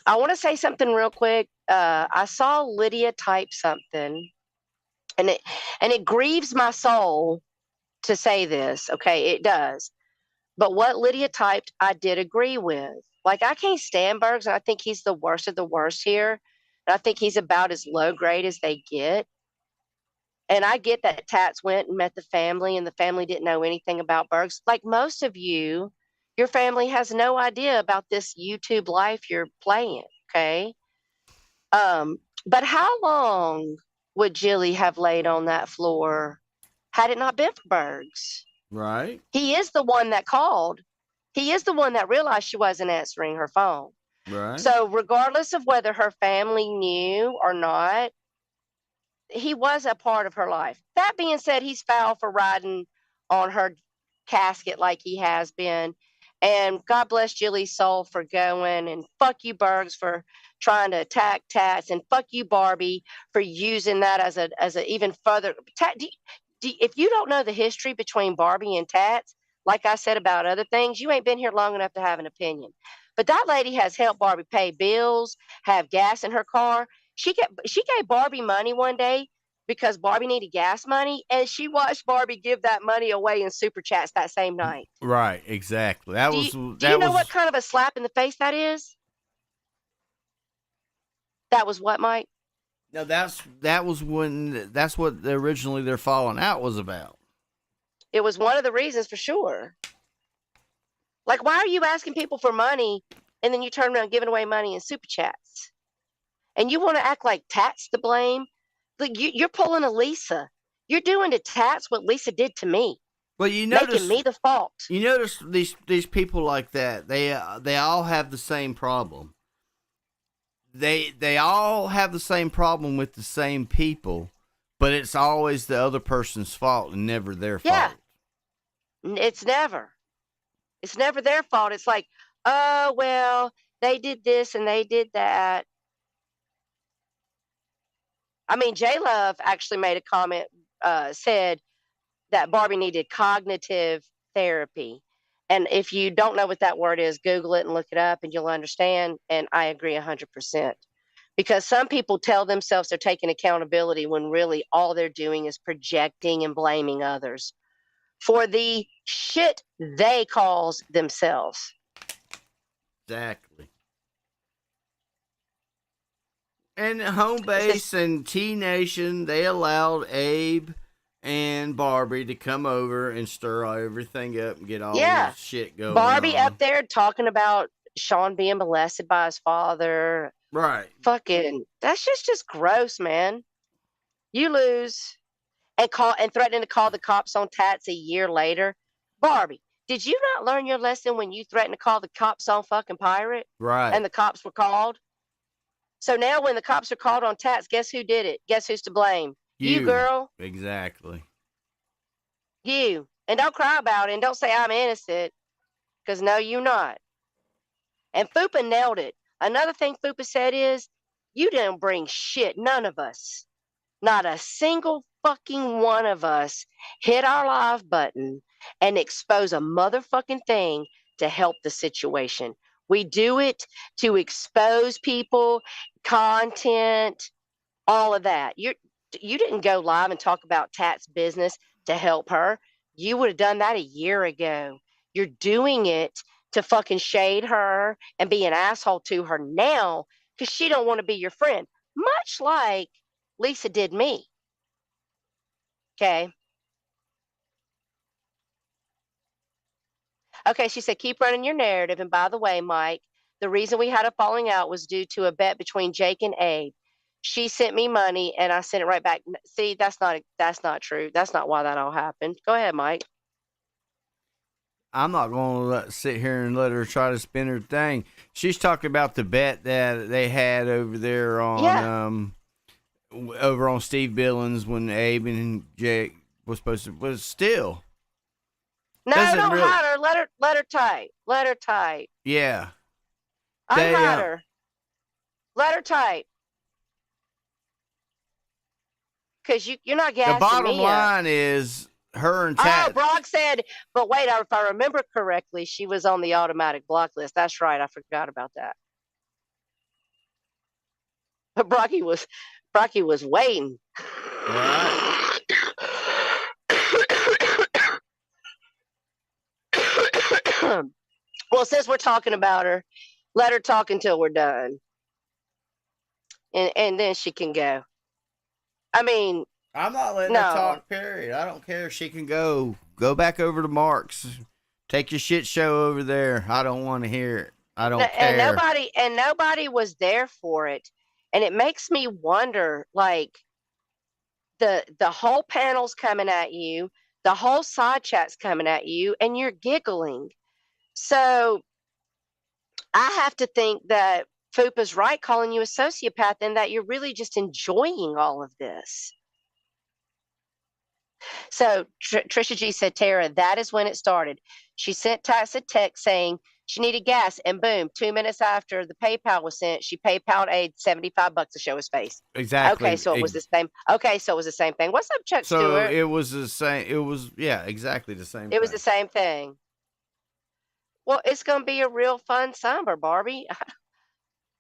want to say something real quick. I saw Lydia type something, and it grieves my soul to say this. Okay, it does. But what Lydia typed, I did agree with. Like, I can't stand Bergs, and I think he's the worst of the worst here. And I think he's about as low grade as they get. And I get that Tats went and met the family, and the family didn't know anything about Bergs. Like most of you, your family has no idea about this YouTube life you're playing. Okay. But how long would Jilly have laid on that floor had it not been for Bergs? Right. He is the one that called. He is the one that realized she wasn't answering her phone. Right. So regardless of whether her family knew or not, he was a part of her life. That being said, he's foul for riding on her casket like he has been. And God bless Jilly's soul for going. And fuck you, Bergs, for trying to attack Tats. And fuck you, Barbie, for using that as a even further. If you don't know the history between Barbie and Tats, like I said about other things, you ain't been here long enough to have an opinion. But that lady has helped Barbie pay bills, have gas in her car. She gave Barbie money one day because Barbie needed gas money, and she watched Barbie give that money away in super chats that same night. Right, exactly. Do you know what kind of a slap in the face that is? That was what, Mike? No, that's what originally their falling out was about. It was one of the reasons for sure. Like, why are you asking people for money and then you turn around giving away money in super chats? And you want to act like Tat's to blame? Like you're pulling a Lisa. You're doing to Tats what Lisa did to me. Well, you notice making me the fault. You notice these people like that. They all have the same problem. They all have the same problem with the same people, but it's always the other person's fault and never their fault. It's never their fault. It's like, oh well, they did this and they did that. I mean, J Love actually made a comment, said that Barbie needed cognitive therapy. And if you don't know what that word is, Google it and look it up and you'll understand. And I agree 100%. Because some people tell themselves they're taking accountability when really all they're doing is projecting and blaming others for the shit they cause themselves. Exactly. And Home Base and T Nation, they allowed Abe and Barbie to come over and stir everything up and get all this shit going. Barbie up there talking about Sean being molested by his father. Right. Fucking, that's just gross, man. You lose. And threatening to call the cops on Tats a year later. Barbie, did you not learn your lesson when you threatened to call the cops on fucking Pirate? Right. And the cops were called? So now when the cops are called on Tats, guess who did it? Guess who's to blame? You girl. Exactly. You. And don't cry about it and don't say I'm innocent. Because no, you're not. And Fupa nailed it. Another thing Fupa said is, you didn't bring shit. None of us. Not a single fucking one of us hit our live button and expose a motherfucking thing to help the situation. We do it to expose people, content, all of that. You didn't go live and talk about Tat's business to help her. You would have done that a year ago. You're doing it to fucking shade her and be an asshole to her now because she don't want to be your friend. Much like Lisa did me. Okay. Okay, she said, keep running your narrative. And by the way, Mike, the reason we had a falling out was due to a bet between Jake and Abe. She sent me money and I sent it right back. See, that's not true. That's not why that all happened. Go ahead, Mike. I'm not going to sit here and let her try to spin her thing. She's talking about the bet that they had over there on over on Steve Billings when Abe and Jake was supposed to was still. No, don't hide her. Let her type. Let her type. Yeah. Unhide her. Let her type. Because you're not gassing me up. The bottom line is her and Tat. Oh, Brock said, but wait, if I remember correctly, she was on the automatic block list. That's right. I forgot about that. But Brocky was waiting. Right. Well, since we're talking about her, let her talk until we're done. and then she can go. I mean, I'm not letting her talk, period. I don't care if she can go. Go back over to Mark's. Take your shit show over there. I don't want to hear it. I don't care. And nobody was there for it. And it makes me wonder, like, the whole panel's coming at you, the whole side chat's coming at you, and you're giggling. So I have to think that Fupa's right calling you a sociopath and that you're really just enjoying all of this. So Trisha G said, Tara, that is when it started. She sent Tax a text saying she needed gas, and boom, 2 minutes after the PayPal was sent, she PayPal'd Aid $75 to show his face. Exactly. Okay, so it was the same. Okay, so it was the same thing. What's up, Chuck Stewart? So it was the same. It was, yeah, exactly the same. It was the same thing. Well, it's going to be a real fun summer, Barbie.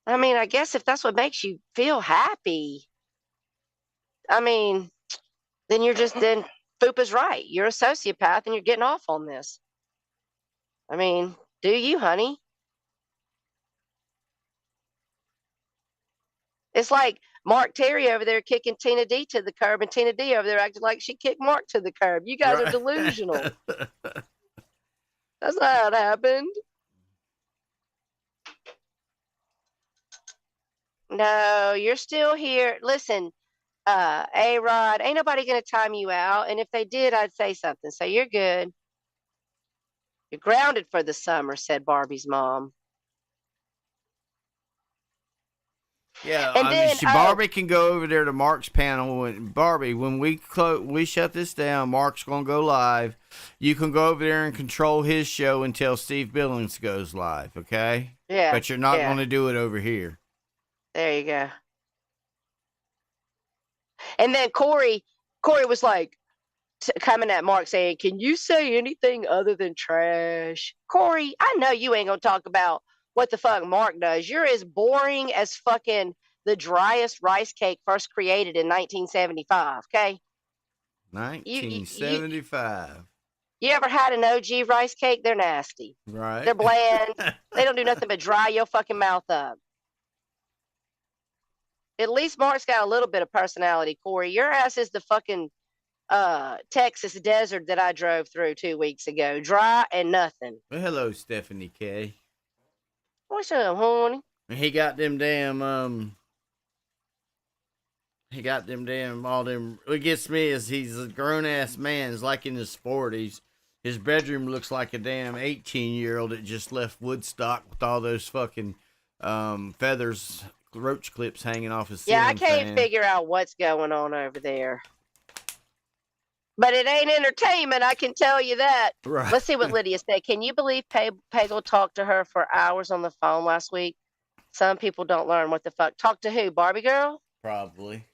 I mean, I guess if that's what makes you feel happy, I mean, then Fupa's right. You're a sociopath and you're getting off on this. I mean, do you, honey? It's like Mark Terry over there kicking Tina D to the curb, and Tina D over there acting like she kicked Mark to the curb. You guys are delusional. That's not how it happened. No, you're still here. Listen, A-Rod, ain't nobody going to time you out. And if they did, I'd say something. So you're good. You're grounded for the summer, said Barbie's mom. Yeah, and Barbie can go over there to Mark's panel. Barbie, when we shut this down, Mark's going to go live. You can go over there and control his show until Steve Billings goes live, okay? Yeah. But you're not going to do it over here. There you go. And then Corey was like coming at Mark saying, can you say anything other than trash? Corey, I know you ain't going to talk about what the fuck Mark does. You're as boring as fucking the driest rice cake first created in 1975, okay? 1975. You ever had an OG rice cake? They're nasty. Right. They're bland. They don't do nothing but dry your fucking mouth up. At least Mark's got a little bit of personality, Corey. Your ass is the fucking Texas desert that I drove through 2 weeks ago. Dry and nothing. Well, hello, Stephanie K. What's up, honey? He got them damn, all them. What gets me is he's a grown ass man. He's like in his 40s. His bedroom looks like a damn 18-year-old that just left Woodstock with all those fucking feathers, roach clips hanging off his ceiling. Yeah, I can't figure out what's going on over there. But it ain't entertainment, I can tell you that. Right. Let's see what Lydia said. Can you believe Pagel talked to her for hours on the phone last week? Some people don't learn what the fuck. Talk to who? Barbie girl? Probably.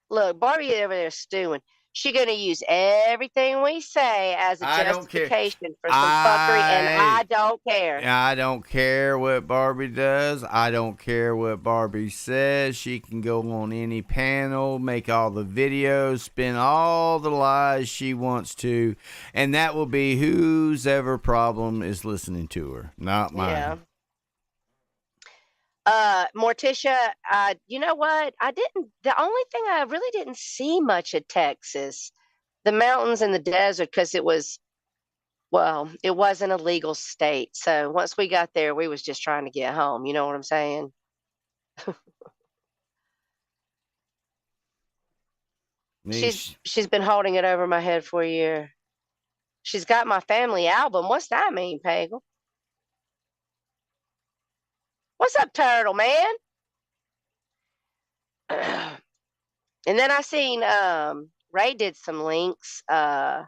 Look, Barbie over there stewing. She gonna use everything we say as a justification for some fuckery, and I don't care. I don't care what Barbie does. I don't care what Barbie says. She can go on any panel, make all the videos, spin all the lies she wants to, and that will be whose ever problem is listening to her, not mine. Yeah. Morticia, you know what? The only thing I really didn't see much of Texas, the mountains and the desert, because it wasn't a legal state. So once we got there, we was just trying to get home. You know what I'm saying? She's been holding it over my head for a year. She's got my family album. What's that mean, Pagel? What's up, Turtle Man? And then I seen Ray did some links. I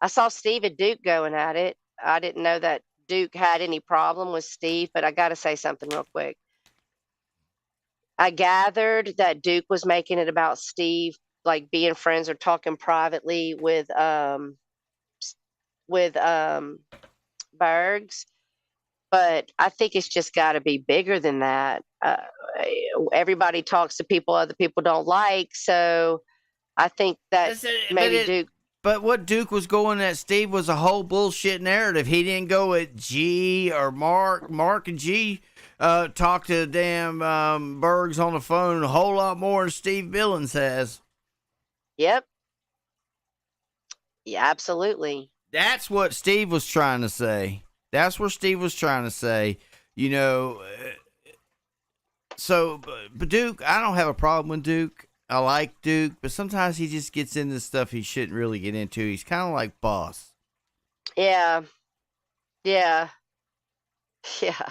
saw Steve and Duke going at it. I didn't know that Duke had any problem with Steve, but I got to say something real quick. I gathered that Duke was making it about Steve, like being friends or talking privately with Bergs. But I think it's just got to be bigger than that. Everybody talks to people other people don't like. So I think that maybe Duke But what Duke was going at, Steve, was a whole bullshit narrative. He didn't go at G or Mark. Mark and G talked to damn Bergs on the phone a whole lot more than Steve Billings has. Yep. Yeah, absolutely. That's what Steve was trying to say. That's what Steve was trying to say. You know, so, but Duke, I don't have a problem with Duke. I like Duke, but sometimes he just gets into stuff he shouldn't really get into. He's kind of like Boss. Yeah. Yeah. Yeah.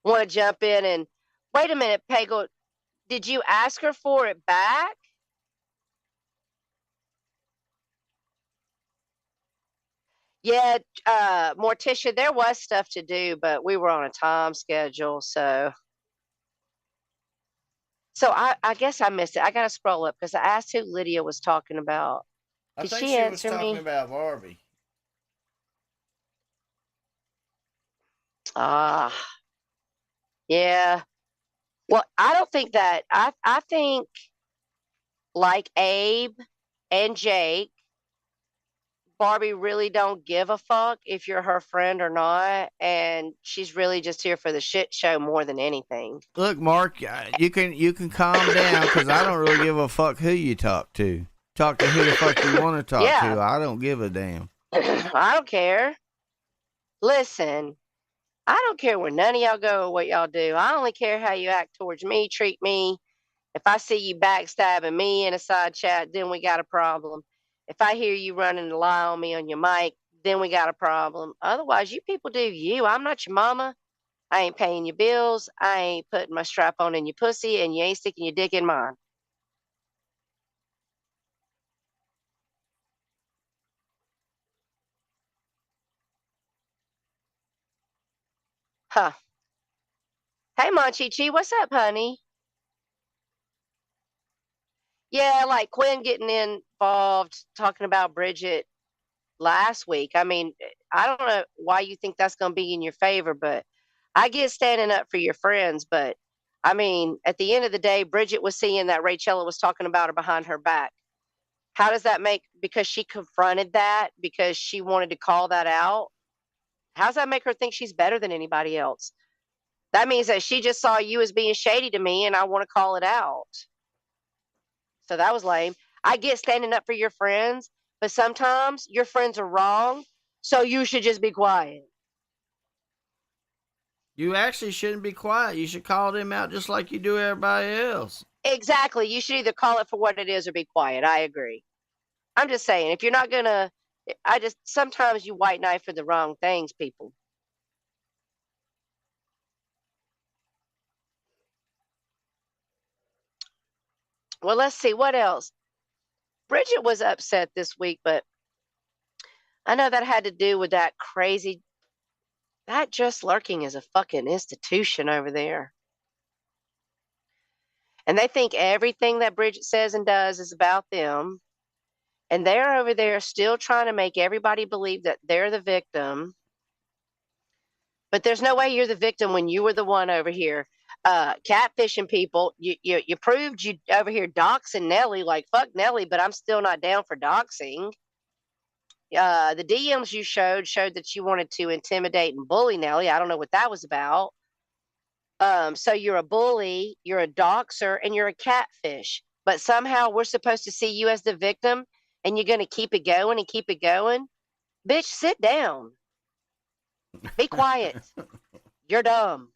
Want to jump in and wait a minute, Peggle. Did you ask her for it back? Yeah, Morticia, there was stuff to do, but we were on a time schedule, so I guess I missed it. I gotta scroll up because I asked who Lydia was talking about. I Did think she she was answer talking me? about Barbie. Ah, yeah. Well, I don't think that. I think like Abe and Jake, Barbie really don't give a fuck if you're her friend or not, and she's really just here for the shit show more than anything. Look, Mark, you can calm down because I don't really give a fuck who you talk to. Talk to who the fuck you want to talk Yeah. to. I don't give a damn. I don't care. Listen, I don't care where none of y'all go or what y'all do. I only care how you act towards me, treat me. If I see you backstabbing me in a side chat, then we got a problem. If I hear you running a lie on me on your mic, then we got a problem. Otherwise, you people do you. I'm not your mama. I ain't paying your bills. I ain't putting my strap on in your pussy, and you ain't sticking your dick in mine. Huh. Hey, Monchichi, what's up, honey? Yeah, like Quinn getting involved, talking about Bridget last week. I mean, I don't know why you think that's going to be in your favor, but I get standing up for your friends. But I mean, at the end of the day, Bridget was seeing that Rachella was talking about her behind her back. How does that make, because she confronted that, because she wanted to call that out? How does that make her think she's better than anybody else? That means that she just saw you as being shady to me and I want to call it out. So that was lame. I get standing up for your friends, but sometimes your friends are wrong, so you should just be quiet. You actually shouldn't be quiet. You should call them out just like you do everybody else. Exactly. You should either call it for what it is or be quiet. I agree. I'm just saying, if you're not gonna, sometimes you white knight for the wrong things, people. Well, let's see what else. Bridget was upset this week, but I know that had to do with that crazy. That Just Lurking is a fucking institution over there. And they think everything that Bridget says and does is about them. And they're over there still trying to make everybody believe that they're the victim. But there's no way you're the victim when you were the one over here catfishing people. You proved you over here doxing Nelly, like fuck Nelly, but I'm still not down for doxing. The DMs you showed that you wanted to intimidate and bully Nelly. I don't know what that was about. So you're a bully, you're a doxer, and you're a catfish. But somehow we're supposed to see you as the victim, and you're going to keep it going and keep it going. Bitch, sit down. Be quiet. You're dumb.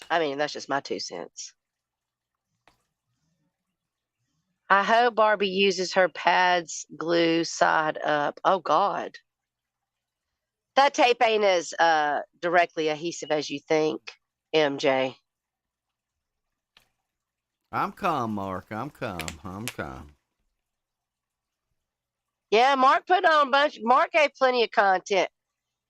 I mean, that's just my 2 cents. I hope Barbie uses her pads glue side up. Oh, God. That tape ain't as directly adhesive as you think, MJ. I'm calm, Mark. I'm calm. Yeah, Mark put on a bunch. Mark gave plenty of content.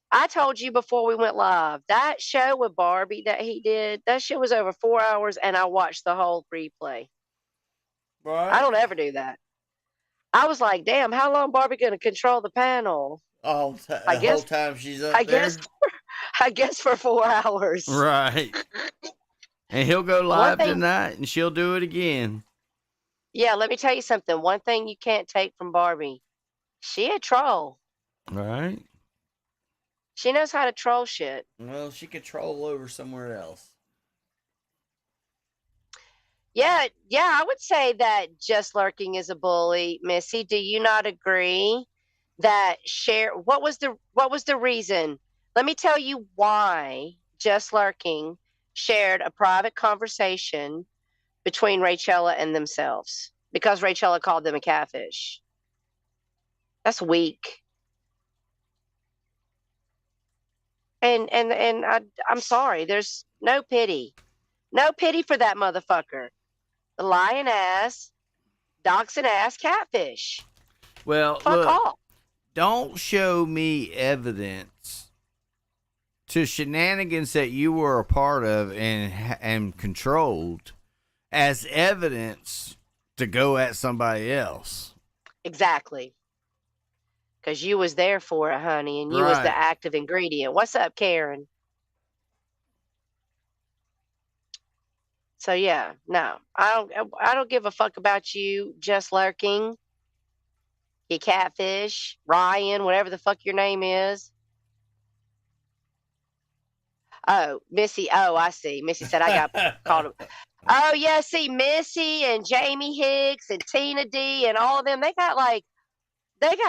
I told you before we went live, that show with Barbie that he did, that shit was over 4 hours, and I watched the whole replay. Right. I don't ever do that. I was like, damn, how long Barbie going to control the panel? Whole time she's up there? I guess for 4 hours. Right. And he'll go live tonight, and she'll do it again. Yeah, let me tell you something. One thing you can't take from Barbie, she a troll. Right. She knows how to troll shit. Well, she could troll over somewhere else. Yeah, yeah, I would say that Just Lurking is a bully. Missy, do you not agree that share what was the reason? Let me tell you why Just Lurking shared a private conversation between Rachella and themselves because Rachella called them a catfish. That's weak. And I'm sorry, there's no pity. No pity for that motherfucker. The lying ass, doxing ass catfish. Well, Fuck look, off. don't show me evidence to shenanigans that you were a part of and controlled as evidence to go at somebody else. Exactly. Because you was there for it, honey, and you was the Right. active ingredient. What's up, Karen? So yeah, no, I don't give a fuck about you just lurking, you catfish, Ryan, whatever the fuck your name is. Oh, Missy. Oh, I see. Missy said I got called. Oh yeah, see Missy and Jamie Hicks and Tina D and all of them. They got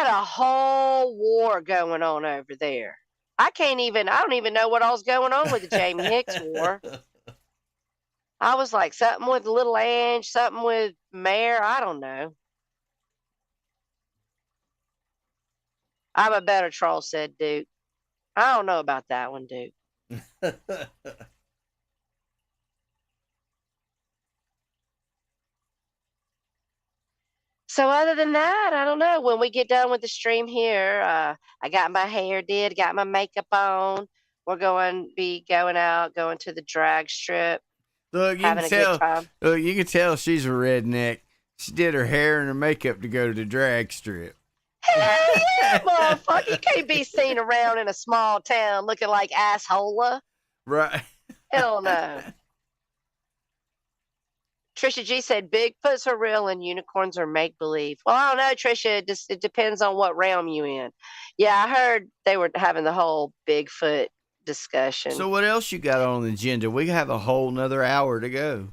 a whole war going on over there. I don't even know what all's going on with the Jamie Hicks war. I was like, something with Little Ange, something with Mayor. I don't know. I'm a better troll, said Duke. I don't know about that one, Duke. So other than that, I don't know. When we get done with the stream here, I got my hair did, got my makeup on. We're going to be going out, going to the drag strip, Look, having a good time. You can tell she's a redneck. She did her hair and her makeup to go to the drag strip. Hell yeah, motherfucker. You can't be seen around in a small town looking like asshola. Right. Hell no. Trisha G said Bigfoots are real and unicorns are make believe. Well, I don't know, Trisha. It depends on what realm you in. Yeah, I heard they were having the whole Bigfoot discussion. So what else you got on the agenda? We have a whole nother hour to go.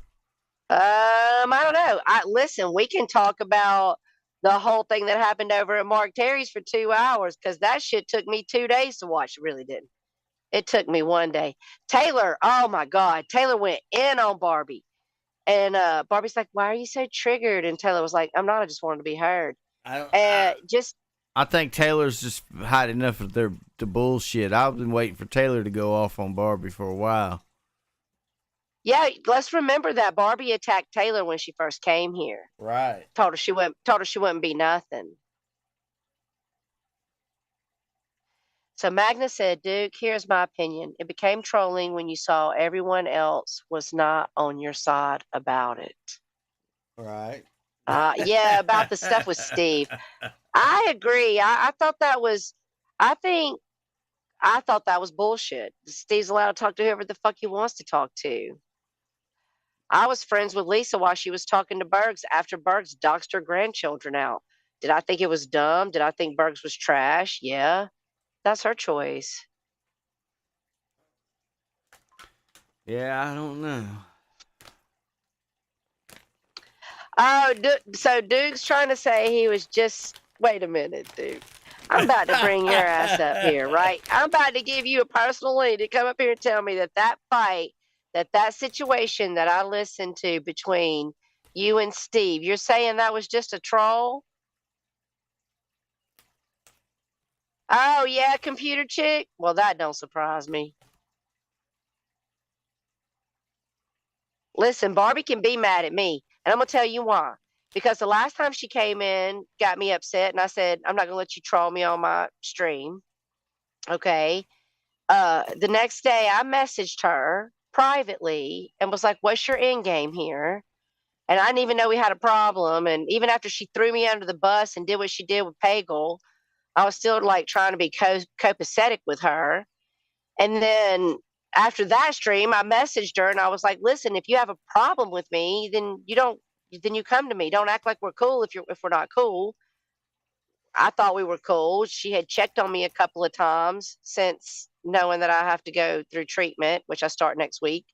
I don't know. Listen, we can talk about the whole thing that happened over at Mark Terry's for 2 hours because that shit took me 2 days to watch. It really didn't. It took me one day. Taylor, oh my God, Taylor went in on Barbie. And Barbie's like, "Why are you so triggered?" And Taylor was like, "I'm not. I just wanted to be heard." I think Taylor's just had enough of the bullshit. I've been waiting for Taylor to go off on Barbie for a while. Yeah, let's remember that Barbie attacked Taylor when she first came here. Right. Told her she wouldn't be nothing. So Magna said, "Duke, here's my opinion. It became trolling when you saw everyone else was not on your side about it." Right. Yeah, about the stuff with Steve. I agree. I thought that was, I thought that was bullshit. Steve's allowed to talk to whoever the fuck he wants to talk to. I was friends with Lisa while she was talking to Bergs after Bergs doxed her grandchildren out. Did I think it was dumb? Did I think Bergs was trash? Yeah, that's her choice. Yeah, I don't know. Oh, so Duke's trying to say he was just. Wait a minute, Duke. I'm about to bring your ass up here, right? I'm about to give you a personal lead to come up here and tell me that fight, that situation that I listened to between you and Steve, you're saying that was just a troll? Oh, yeah, computer chick? Well, that don't surprise me. Listen, Barbie can be mad at me, and I'm going to tell you why. Because the last time she came in, got me upset, and I said, I'm not going to let you troll me on my stream. Okay. The next day, I messaged her privately and was like, "What's your end game here?" And I didn't even know we had a problem. And even after she threw me under the bus and did what she did with Pagel, I was still like trying to be copacetic with her. And then after that stream, I messaged her and I was like, "Listen, if you have a problem with me, then you then you come to me. Don't act like we're cool if we're not cool. I thought we were cool. She had checked on me a couple of times since knowing that I have to go through treatment, which I start next week.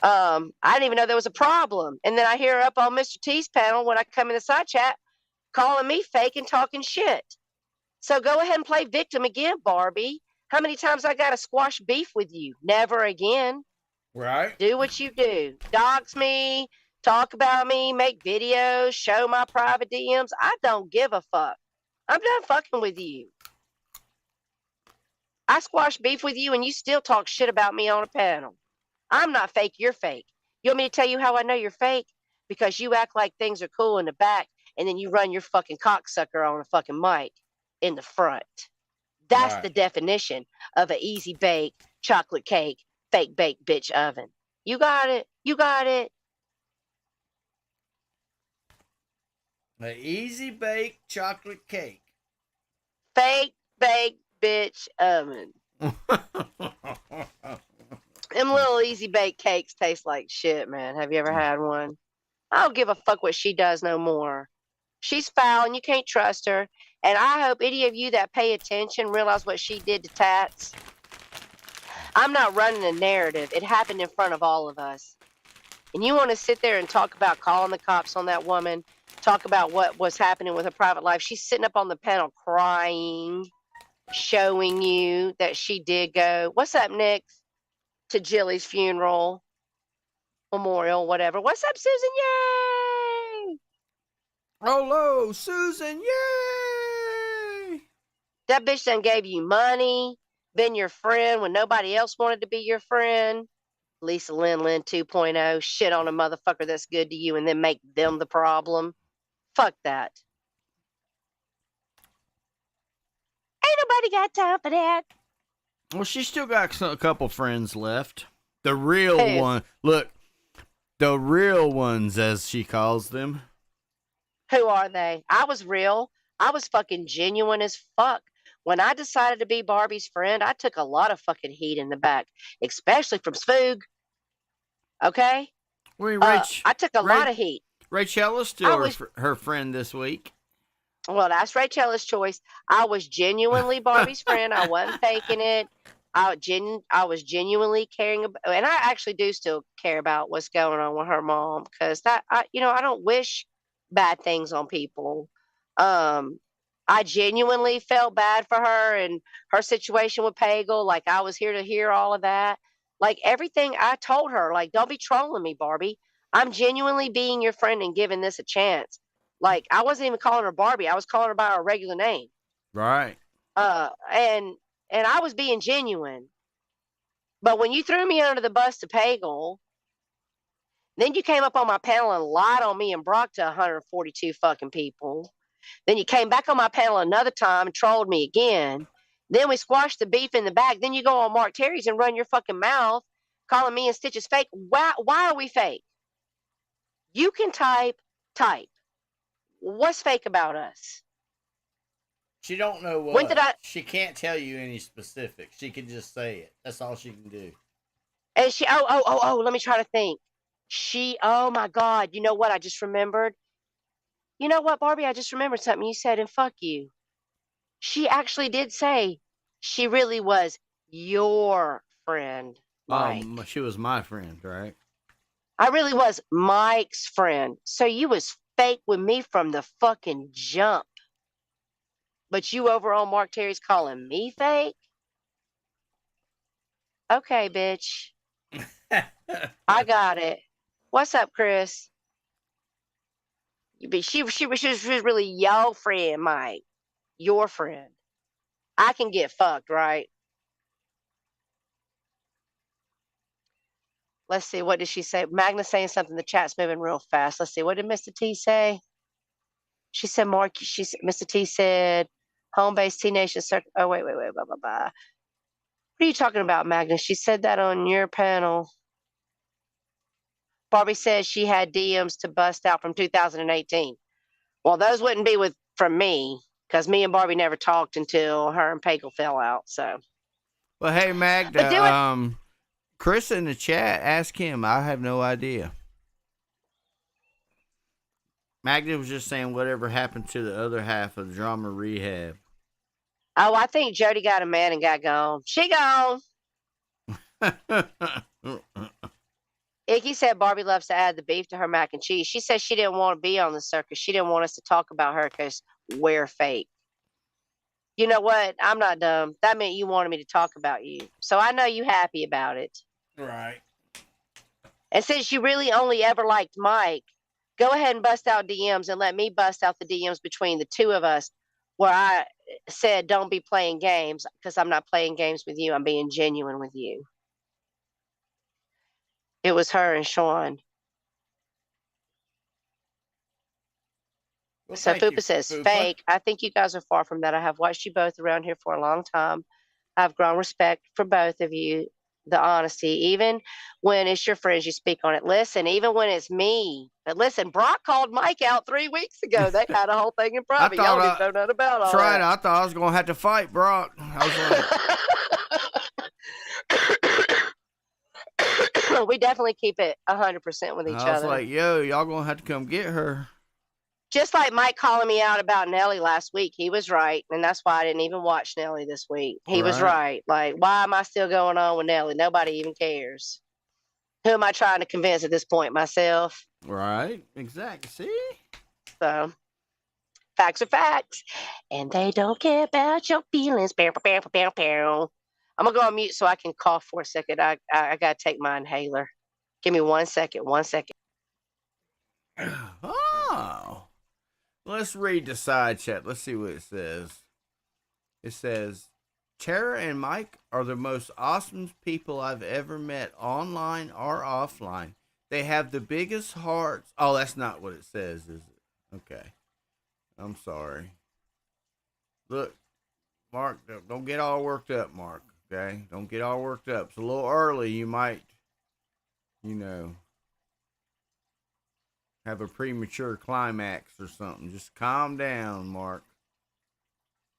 I didn't even know there was a problem. And then I hear her up on Mr. T's panel when I come in the side chat calling me fake and talking shit. So go ahead and play victim again, Barbie. How many times I got to squash beef with you? Never again. Right. Do what you do. Dox me, talk about me, make videos, show my private DMs. I don't give a fuck. I'm done fucking with you. I squash beef with you and you still talk shit about me on a panel. I'm not fake, you're fake. You want me to tell you how I know you're fake? Because you act like things are cool in the back and then you run your fucking cocksucker on a fucking mic in the front. That's the definition of an easy bake, chocolate cake, fake baked bitch oven. You got it. You got it. An easy bake chocolate cake. Fake baked bitch oven. Them little easy baked cakes taste like shit, man. Have you ever had one? I don't give a fuck what she does no more. She's foul and you can't trust her. And I hope any of you that pay attention realize what she did to Tats. I'm not running a narrative. It happened in front of all of us. And you want to sit there and talk about calling the cops on that woman, talk about what was happening with her private life. She's sitting up on the panel crying, showing you that she did go, what's up, Nick? To Jilly's funeral, memorial, whatever. What's up, Susan? Yay! Hello, Susan. Yay! That bitch done gave you money, been your friend when nobody else wanted to be your friend. Lisa Lynn 2.0, shit on a motherfucker that's good to you and then make them the problem. Fuck that. Ain't nobody got time for that. Well, she's still got a couple friends left. The real one. Look, the real ones, as she calls them. Who are they? I was real. I was fucking genuine as fuck. When I decided to be Barbie's friend, I took a lot of fucking heat in the back, especially from Spoog. Okay? I took a lot of heat. Rachel's still her friend this week. Well, that's Rachel's choice. I was genuinely Barbie's friend. I wasn't faking it. I was genuinely caring about, and I actually do still care about what's going on with her mom because I don't wish bad things on people. I genuinely felt bad for her and her situation with Pagel. Like I was here to hear all of that. Like everything I told her, like, don't be trolling me, Barbie. I'm genuinely being your friend and giving this a chance. Like I wasn't even calling her Barbie. I was calling her by her regular name. Right. And I was being genuine. But when you threw me under the bus to Pagel, then you came up on my panel and lied on me and Brock to 142 fucking people. Then you came back on my panel another time and trolled me again. Then we squashed the beef in the back. Then you go on Mark Terry's and run your fucking mouth calling me and Stitches fake. Why are we fake? You can type. What's fake about us? She don't know what. She can't tell you any specifics. She can just say it. That's all she can do. And she, let me try to think. Oh my God, you know what? I just remembered. You know what, Barbie? I just remembered something you said, and fuck you. She actually did say she really was your friend, Mike. She was my friend, right? I really was Mike's friend. So you was fake with me from the fucking jump. But you over on Mark Terry's calling me fake? Okay, bitch. I got it. What's up, Chris? She was really your friend, Mike. Your friend. I can get fucked, right? Let's see. What did she say? Magna's saying something. The chat's moving real fast. Let's see. What did Mr. T say? She said, Mr. T said, home-based teenage circle. Oh, wait, blah, blah, blah. What are you talking about, Magna? She said that on your panel. Barbie says she had DMs to bust out from 2018. Well, those wouldn't be from me because me and Barbie never talked until her and Pagel fell out. So, well, hey, Magda, Chris in the chat, ask him. I have no idea. Magda was just saying whatever happened to the other half of the drama rehab. Oh, I think Jody got a man and got gone. She gone. Icky said Barbie loves to add the beef to her mac and cheese. She said she didn't want to be on the circus. She didn't want us to talk about her because we're fake. You know what? I'm not dumb. That meant you wanted me to talk about you. So I know you happy about it. Right. And since you really only ever liked Mike, go ahead and bust out DMs and let me bust out the DMs between the two of us where I said don't be playing games because I'm not playing games with you. I'm being genuine with you. It was her and Sean. Well, So Fupa says, Fupa. fake. I think you guys are far from that. I have watched you both around here for a long time. I've grown respect for both of you. The honesty, even when it's your friends, you speak on it. Listen, even when it's me. But listen, Brock called Mike out 3 weeks ago. They had a whole thing in private. Y'all didn't know nothing about all that. Right. that. I thought I was going to have to fight Brock. I was like... we definitely keep it 100% with each other. I was like, yo, y'all going to have to come get her. Just like Mike calling me out about Nelly last week. He was right. And that's why I didn't even watch Nelly this week. He was right. Like, why am I still going on with Nelly? Nobody even cares. Who am I trying to convince at this point? Myself? Right. Exactly. See? So, facts are facts. And they don't care about your feelings. I'm going to go on mute so I can cough for a second. I got to take my inhaler. Give me 1 second. 1 second. Oh. Let's read the side chat. Let's see what it says. It says, Tara and Mike are the most awesome people I've ever met, online or offline. They have the biggest hearts. Oh, that's not what it says, is it? Okay. I'm sorry. Look, Mark, don't get all worked up, Mark. Okay? Don't get all worked up. It's a little early. You might, have a premature climax or something. Just calm down, Mark.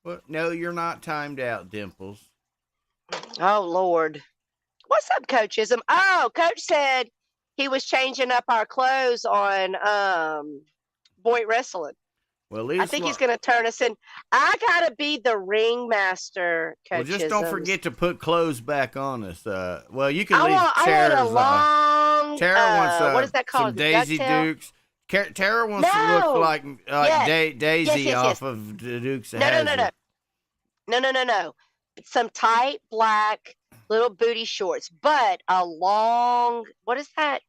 What? No, you're not timed out, Dimples. Oh, Lord. What's up, Coachism? Oh, Coach said he was changing up our clothes on Boyd Wrestling. Well, I think he's going to turn us in. I got to be the ringmaster, Coachism. Well, just don't forget to put clothes back on us. Well, you can leave Tara's. I want a long... Tara wants what is that called? Some Daisy Dukes. Tara wants to look like Daisy off of the Dukes of Hazzard. No. Some tight black little booty shorts, but a long... What is that?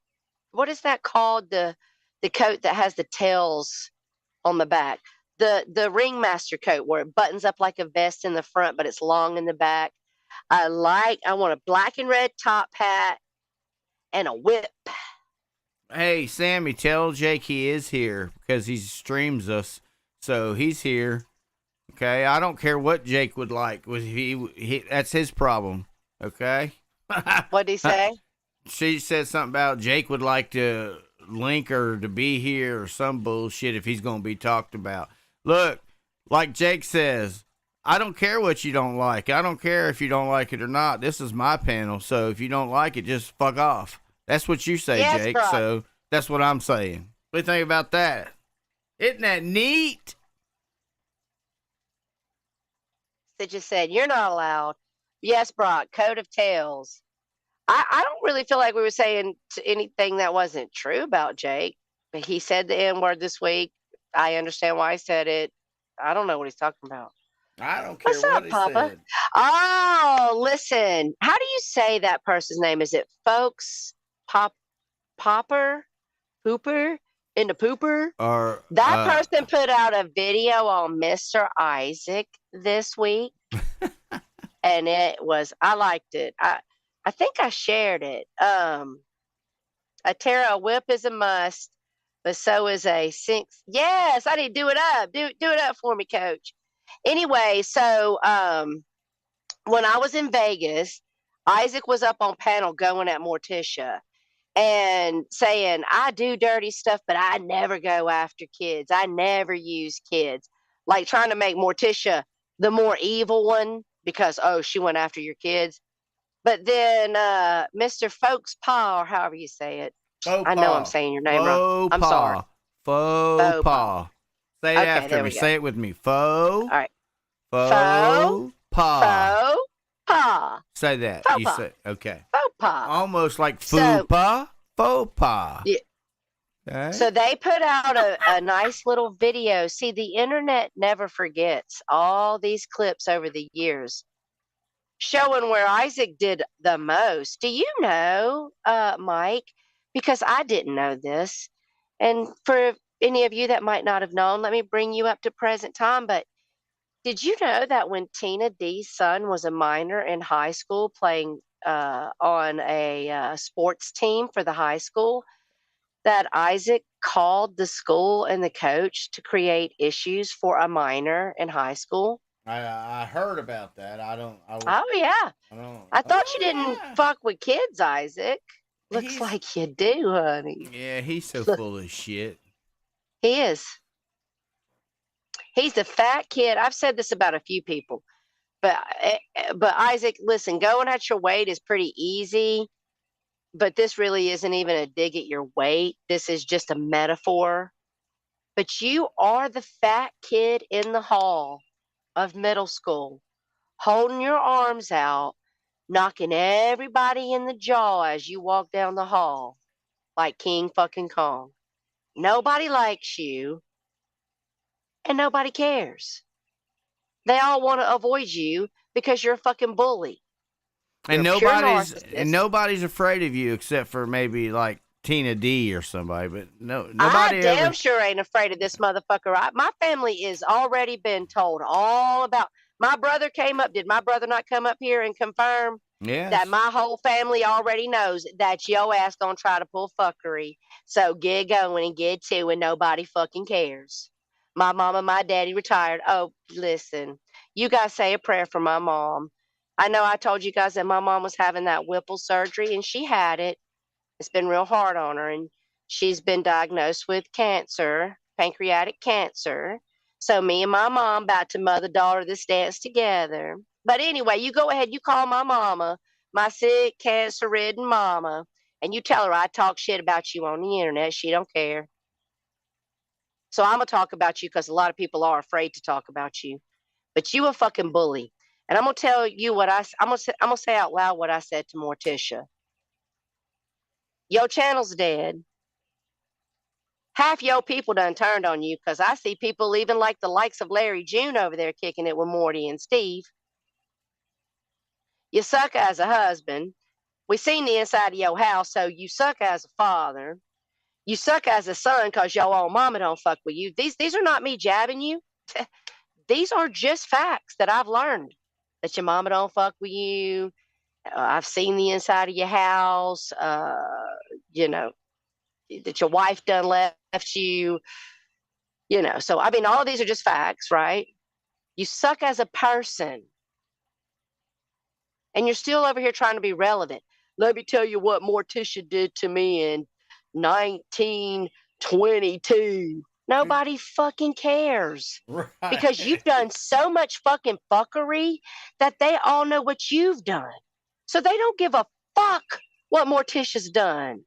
What is that called? The coat that has the tails on the back. The ringmaster coat where it buttons up like a vest in the front, but it's long in the back. I want a black and red top hat and a whip. Hey, Sammy, tell Jake he is here because he streams us. So he's here. Okay? I don't care what Jake would like. That's his problem. Okay? What'd he say? She said something about Jake would like to link her to be here or some bullshit if he's going to be talked about. Look, like Jake says, I don't care what you don't like. I don't care if you don't like it or not. This is my panel. So if you don't like it, just fuck off. That's what you say, yes, Jake. Bro. So that's what I'm saying. What do you think about that? Isn't that neat? They just said, you're not allowed. Yes, Brock, coat of tails. I don't really feel like we were saying anything that wasn't true about Jake. But he said the N-word this week. I understand why he said it. I don't know what he's talking about. I don't care what he said. Oh, listen. How do you say that person's name? Is it folks? Popper? Pooper? In the pooper? Or that person put out a video on Mr. Isaac this week. And I liked it. I think I shared it. A whip is a must, but so is a six. Yes, I need to do it up. Do it up for me, Coach. Anyway, so when I was in Vegas, Isaac was up on panel going at Morticia and saying, I do dirty stuff, but I never go after kids. I never use kids. Like trying to make Morticia the more evil one because, she went after your kids. But then Mr. Folks Pa, or however you say it. I know I'm saying your name wrong. I'm sorry. Faux pas. Say it after me. Say it with me. Faux. All right. Faux pas. Faux pas. Say that. Faux you pas. say okay. Faux pas. Almost like faux pas. Faux pas. Yeah. Okay. So they put out a nice little video. See, the internet never forgets all these clips over the years showing where Isaac did the most. Do you know, Mike? Because I didn't know this. And for any of you that might not have known, let me bring you up to present time. But did you know that when Tina D's son was a minor in high school playing on a sports team for the high school, that Isaac called the school and the coach to create issues for a minor in high school? I heard about that. Oh yeah. I thought you didn't fuck with kids, Isaac. Looks like you do, honey. Yeah, he's so full of shit. He is. He's the fat kid. I've said this about a few people, but Isaac, listen, going at your weight is pretty easy, but this really isn't even a dig at your weight. This is just a metaphor. But you are the fat kid in the hall of middle school, holding your arms out, knocking everybody in the jaw as you walk down the hall like King fucking Kong. Nobody likes you and nobody cares. They all want to avoid you because you're a fucking bully. And nobody's afraid of you except for maybe like Tina D or somebody, but nobody. I damn sure ain't afraid of this motherfucker. My family is already been told all about. My brother came up. Did my brother not come up here and confirm that my whole family already knows that your ass gonna try to pull fuckery? So get going and get to and nobody fucking cares. My mom and my daddy retired. Oh, listen, you guys say a prayer for my mom. I know I told you guys that my mom was having that Whipple surgery and she had it. It's been real hard on her, and she's been diagnosed with cancer, pancreatic cancer. So me and my mom about to mother-daughter this dance together. But anyway, you go ahead, you call my mama, my sick, cancer-ridden mama, and you tell her I talk shit about you on the internet. She don't care. So I'm going to talk about you because a lot of people are afraid to talk about you. But you a fucking bully. And I'm going to tell you what I'm going to say out loud what I said to Morticia. Your channel's dead. Half your people done turned on you because I see people even like the likes of Larry June over there kicking it with Morty and Steve. You suck as a husband. We seen the inside of your house, so you suck as a father. You suck as a son because your own mama don't fuck with you. These are not me jabbing you. These are just facts that I've learned. That your mama don't fuck with you. I've seen the inside of your house. That your wife done left you. So I mean, all of these are just facts, right? You suck as a person. And you're still over here trying to be relevant. Let me tell you what Morticia did to me in 1922. Nobody fucking cares. Right. Because you've done so much fucking fuckery that they all know what you've done. So they don't give a fuck what Morticia's done.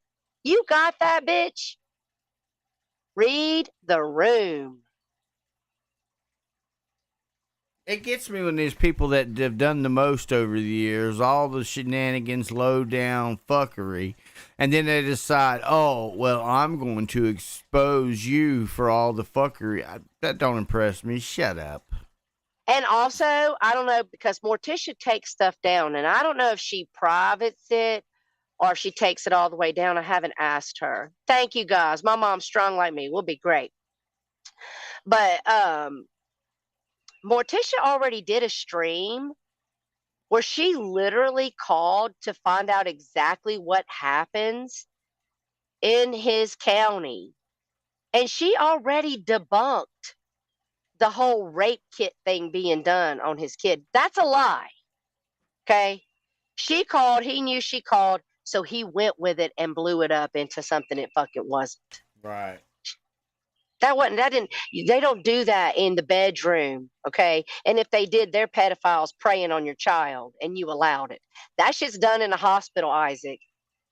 You got that, bitch? Read the room. It gets me when there's people that have done the most over the years, all the shenanigans, low down fuckery, and then they decide, oh, well, I'm going to expose you for all the fuckery. That don't impress me. Shut up. And also, I don't know, because Morticia takes stuff down, and I don't know if she privates it or if she takes it all the way down. I haven't asked her. Thank you, guys. My mom's strong like me. We'll be great. But Morticia already did a stream where she literally called to find out exactly what happens in his county. And she already debunked the whole rape kit thing being done on his kid. That's a lie. Okay? She called, he knew she called, so he went with it and blew it up into something it fucking wasn't. Right. They don't do that in the bedroom, okay? And if they did, they're pedophiles preying on your child and you allowed it. That shit's done in a hospital, Isaac.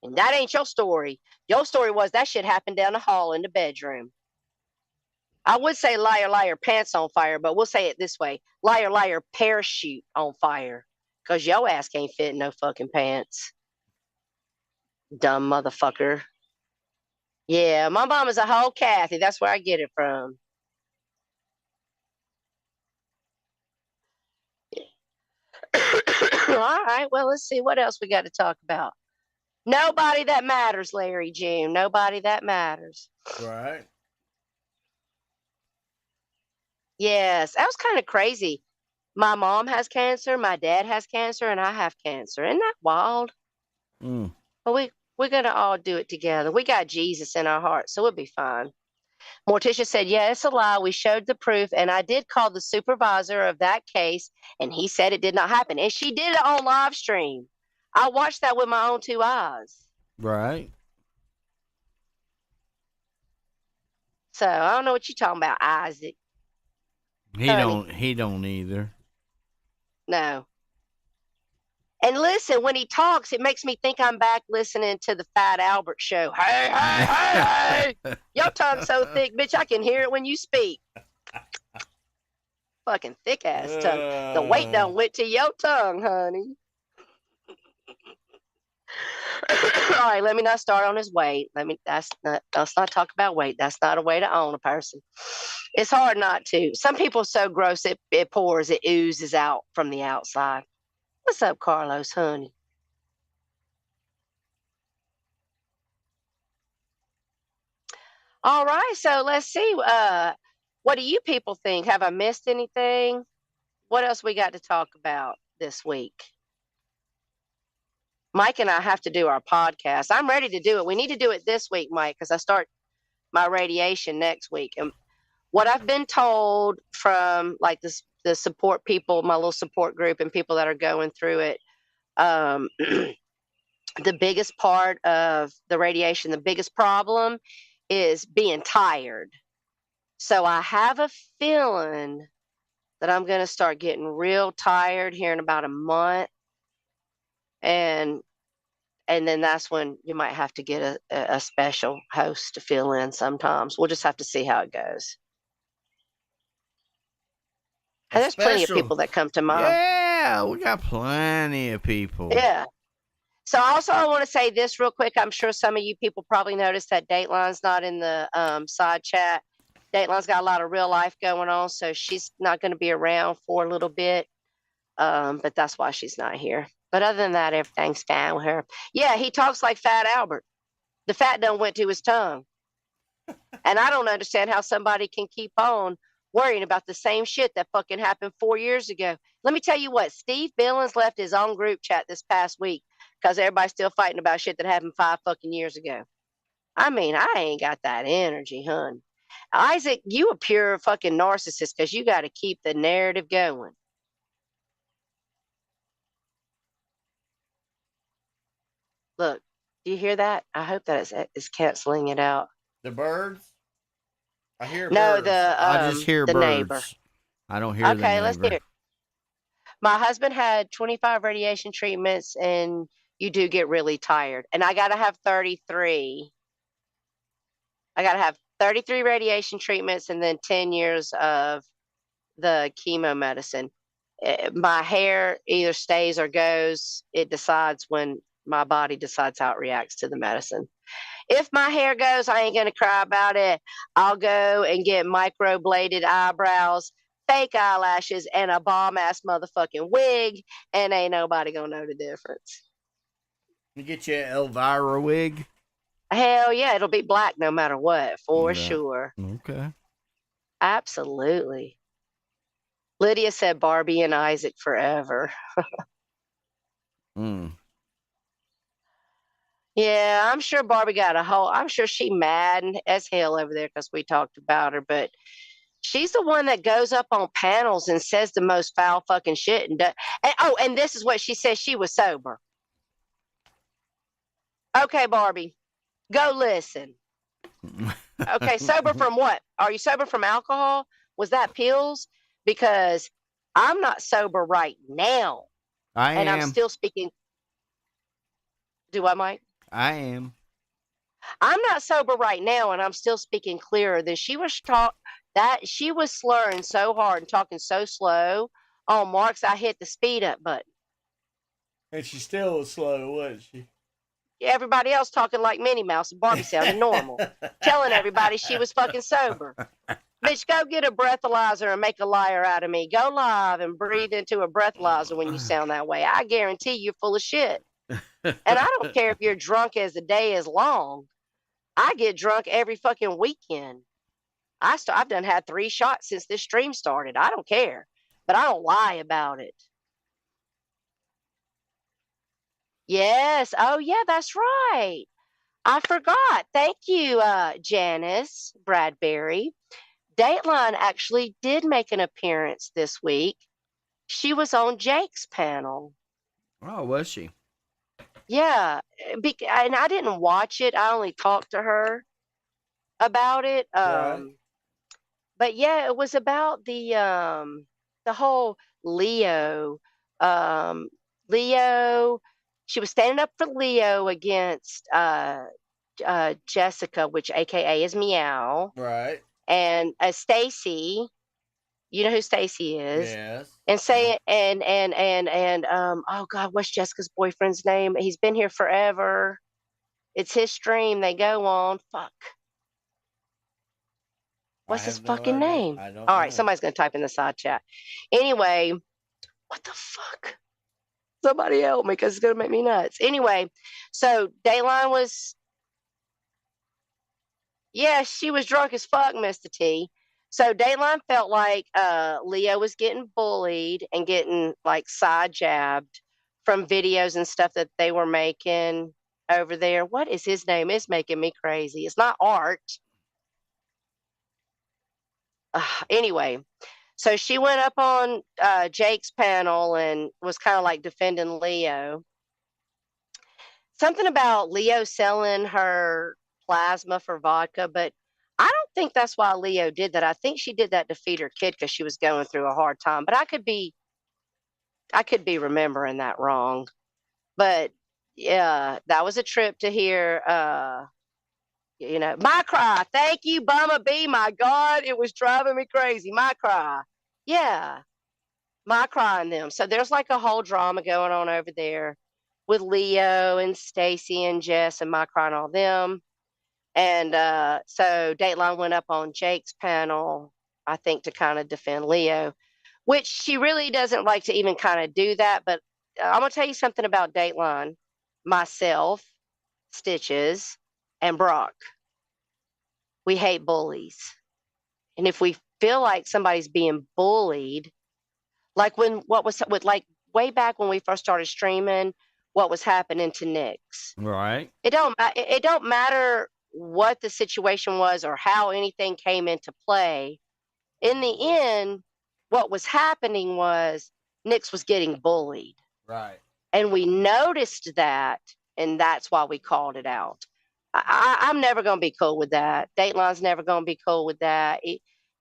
And that ain't your story. Your story was that shit happened down the hall in the bedroom. I would say liar, liar, pants on fire, but we'll say it this way. Liar, liar, parachute on fire. Because your ass can't fit in no fucking pants. Dumb motherfucker. Yeah, my mom is a whole Kathy. That's where I get it from. All right, well, let's see what else we got to talk about. Nobody that matters, Larry June. Nobody that matters. Right. Yes, that was kind of crazy. My mom has cancer, my dad has cancer, and I have cancer. Isn't that wild? Mm. But we're gonna all do it together. We got Jesus in our hearts, so we'll be fine. Morticia said, yeah, it's a lie. We showed the proof, and I did call the supervisor of that case, and he said it did not happen. And she did it on live stream. I watched that with my own two eyes. Right. So I don't know what you're talking about, Isaac. He don't either. No. And listen, when he talks, it makes me think I'm back listening to the Fat Albert show. Hey, hey, hey, hey! Your tongue's so thick, bitch, I can hear it when you speak. Fucking thick ass tongue. The weight done went to your tongue, honey. All right, let me not start on his weight. Let's not talk about weight. That's not a way to own a person. It's hard not to. Some people are so gross it pours, it oozes out from the outside. What's up, Carlos, honey? All right, so let's see. What do you people think? Have I missed anything? What else we got to talk about this week? Mike and I have to do our podcast. I'm ready to do it. We need to do it this week, Mike, because I start my radiation next week. And what I've been told from like the support people, my little support group, and people that are going through it, the biggest part of the radiation, the biggest problem is being tired. So I have a feeling that I'm going to start getting real tired here in about a month. And then that's when you might have to get a special host to fill in sometimes. We'll just have to see how it goes. And there's plenty of people that come to mind. Yeah, we got plenty of people. Yeah. So also I want to say this real quick. I'm sure some of you people probably noticed that Dateline's not in the side chat. Dateline's got a lot of real life going on, so she's not going to be around for a little bit. But that's why she's not here. But other than that, everything's fine with her. Yeah, he talks like Fat Albert. The fat done went to his tongue. And I don't understand how somebody can keep on worrying about the same shit that fucking happened 4 years ago. Let me tell you what, Steve Billings left his own group chat this past week because everybody's still fighting about shit that happened 5 fucking years ago. I mean, I ain't got that energy, hun. Isaac, you a pure fucking narcissist because you got to keep the narrative going. Look, do you hear that? I hope that is canceling it out. The birds? I hear no, birds. I just hear the birds. Neighbor. I don't hear the neighbor. Okay, let's hear it. My husband had 25 radiation treatments, and you do get really tired. And I got to have 33. I got to have 33 radiation treatments and then 10 years of the chemo medicine. My hair either stays or goes. It decides when my body decides how it reacts to the medicine. If my hair goes, I ain't going to cry about it. I'll go and get microbladed eyebrows, fake eyelashes, and a bomb-ass motherfucking wig, and ain't nobody going to know the difference. You get you an Elvira wig? Hell yeah, it'll be black no matter what, for sure. Okay. Absolutely. Lydia said Barbie and Isaac forever. Yeah, I'm sure Barbie got I'm sure she mad as hell over there because we talked about her, but she's the one that goes up on panels and says the most foul fucking shit. And this is what she says. She was sober. Okay, Barbie, go listen. Okay, sober from what? Are you sober from alcohol? Was that pills? Because I'm not sober right now. And I'm still speaking. Do I, Mike? I am. I'm not sober right now, and I'm still speaking clearer than she was That she was slurring so hard and talking so slow. On marks, I hit the speed up button. And she still was slow, wasn't she? Everybody else talking like Minnie Mouse and Barbie sounded normal. Telling everybody she was fucking sober. Bitch, go get a breathalyzer and make a liar out of me. Go live and breathe into a breathalyzer when you sound that way. I guarantee you're full of shit. And I don't care if you're drunk as the day is long. I get drunk every fucking weekend. I've done had 3 shots since this stream started. I don't care, but I don't lie about it. Yes. Oh, yeah, that's right. I forgot. Thank you, Janice Bradbury. Dateline actually did make an appearance this week. She was on Jake's panel. Oh, was she? Yeah. And I didn't watch it. I only talked to her about it. Right. But yeah, it was about the whole Leo. Leo, she was standing up for Leo against Jessica, which AKA is Meow. Right. And Stacy, you know who Stacy is. Yes. And say and oh God, what's Jessica's boyfriend's name? He's been here forever. It's his stream they go on. Fuck. What's his fucking name? I don't All know. right, somebody's gonna type in the side chat. Anyway, what the fuck? Somebody help me because it's gonna make me nuts. Anyway, so Dayline was, yeah, she was drunk as fuck, Mr. T. So Dayline felt like Leo was getting bullied and getting like side jabbed from videos and stuff that they were making over there. What is his name? It's making me crazy. It's not Art. Anyway, so she went up on Jake's panel and was kind of like defending Leo. Something about Leo selling her plasma for vodka, but I don't think that's why Leo did that. I think she did that to feed her kid because she was going through a hard time. But I could be remembering that wrong. But yeah, that was a trip to hear my cry. Thank you, Bumma B. My God, it was driving me crazy. My cry. Yeah. My cry and them. So there's like a whole drama going on over there with Leo and Stacy and Jess and my cry and all them. And so Dateline went up on Jake's panel, I think, to kind of defend Leo, which she really doesn't like to even kind of do that. But I'm going to tell you something about Dateline, myself, Stitches, and Brock. We hate bullies. And if we feel like somebody's being bullied, like way back when we first started streaming, what was happening to Nyx. Right. It don't matter what the situation was or how anything came into play. In the end, what was happening was Nyx was getting bullied. Right. And we noticed that, and that's why we called it out. I'm never going to be cool with that. Dateline's never going to be cool with that.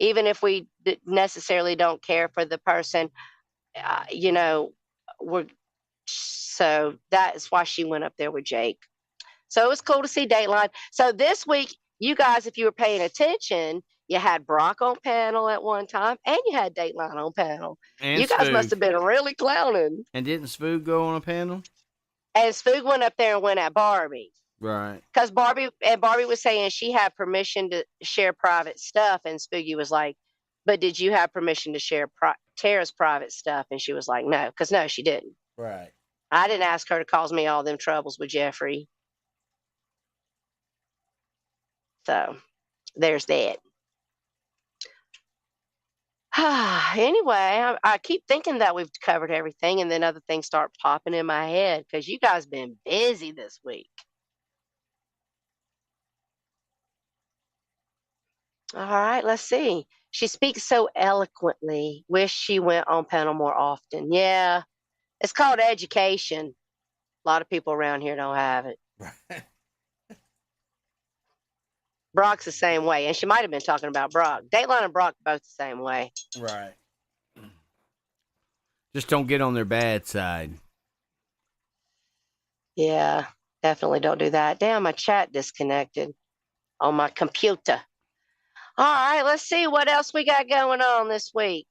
Even if we necessarily don't care for the person, so that is why she went up there with Jake. So it was cool to see Dateline. So this week, you guys, if you were paying attention, you had Brock on panel at one time, and you had Dateline on panel. And you guys must have been really clowning. And didn't Spoog go on a panel? And Spoog went up there and went at Barbie. Right. Because Barbie was saying she had permission to share private stuff, and Spoogie was like, "But did you have permission to share Tara's private stuff?" And she was like, "No," because no, she didn't. Right. I didn't ask her to cause me all them troubles with Jeffrey. So there's that. Anyway, I keep thinking that we've covered everything, and then other things start popping in my head because you guys been busy this week. All right, let's see. She speaks so eloquently. Wish she went on panel more often. Yeah, it's called education. A lot of people around here don't have it. Brock's the same way, and she might have been talking about Brock. Dateline and Brock both the same way. Right. Just don't get on their bad side. Yeah, definitely don't do that. Damn, my chat disconnected on my computer. All right, let's see what else we got going on this week.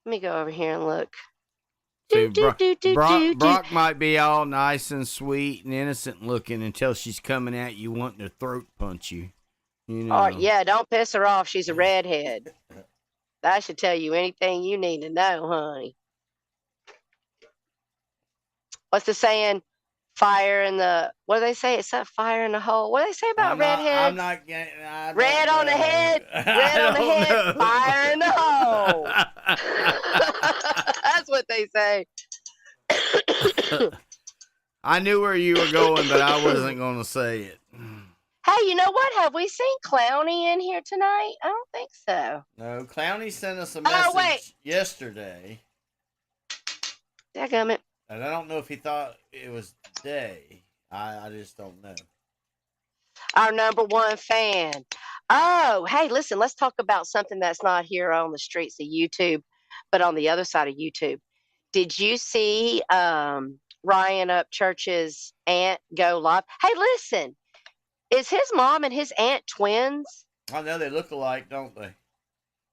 Let me go over here and look. See, Brock might be all nice and sweet and innocent looking until she's coming at you wanting to throat punch you. You know. Oh, yeah, don't piss her off. She's a redhead. That should tell you anything you need to know, honey. What's the saying? Fire in the, what do they say? It's that fire in the hole. What do they say about redheads? I'm not getting red on the head, red on the head, fire in the hole. That's what they say. I knew where you were going, but I wasn't going to say it. Hey, you know what? Have we seen Clowny in here tonight? I don't think so. No, Clowny sent us a message yesterday. Dadgummit. And I don't know if he thought it was today. I just don't know. Our number one fan. Oh, hey, listen, let's talk about something that's not here on the streets of YouTube, but on the other side of YouTube. Did you see Ryan Upchurch's aunt go live? Hey, listen, is his mom and his aunt twins? I know they look alike, don't they?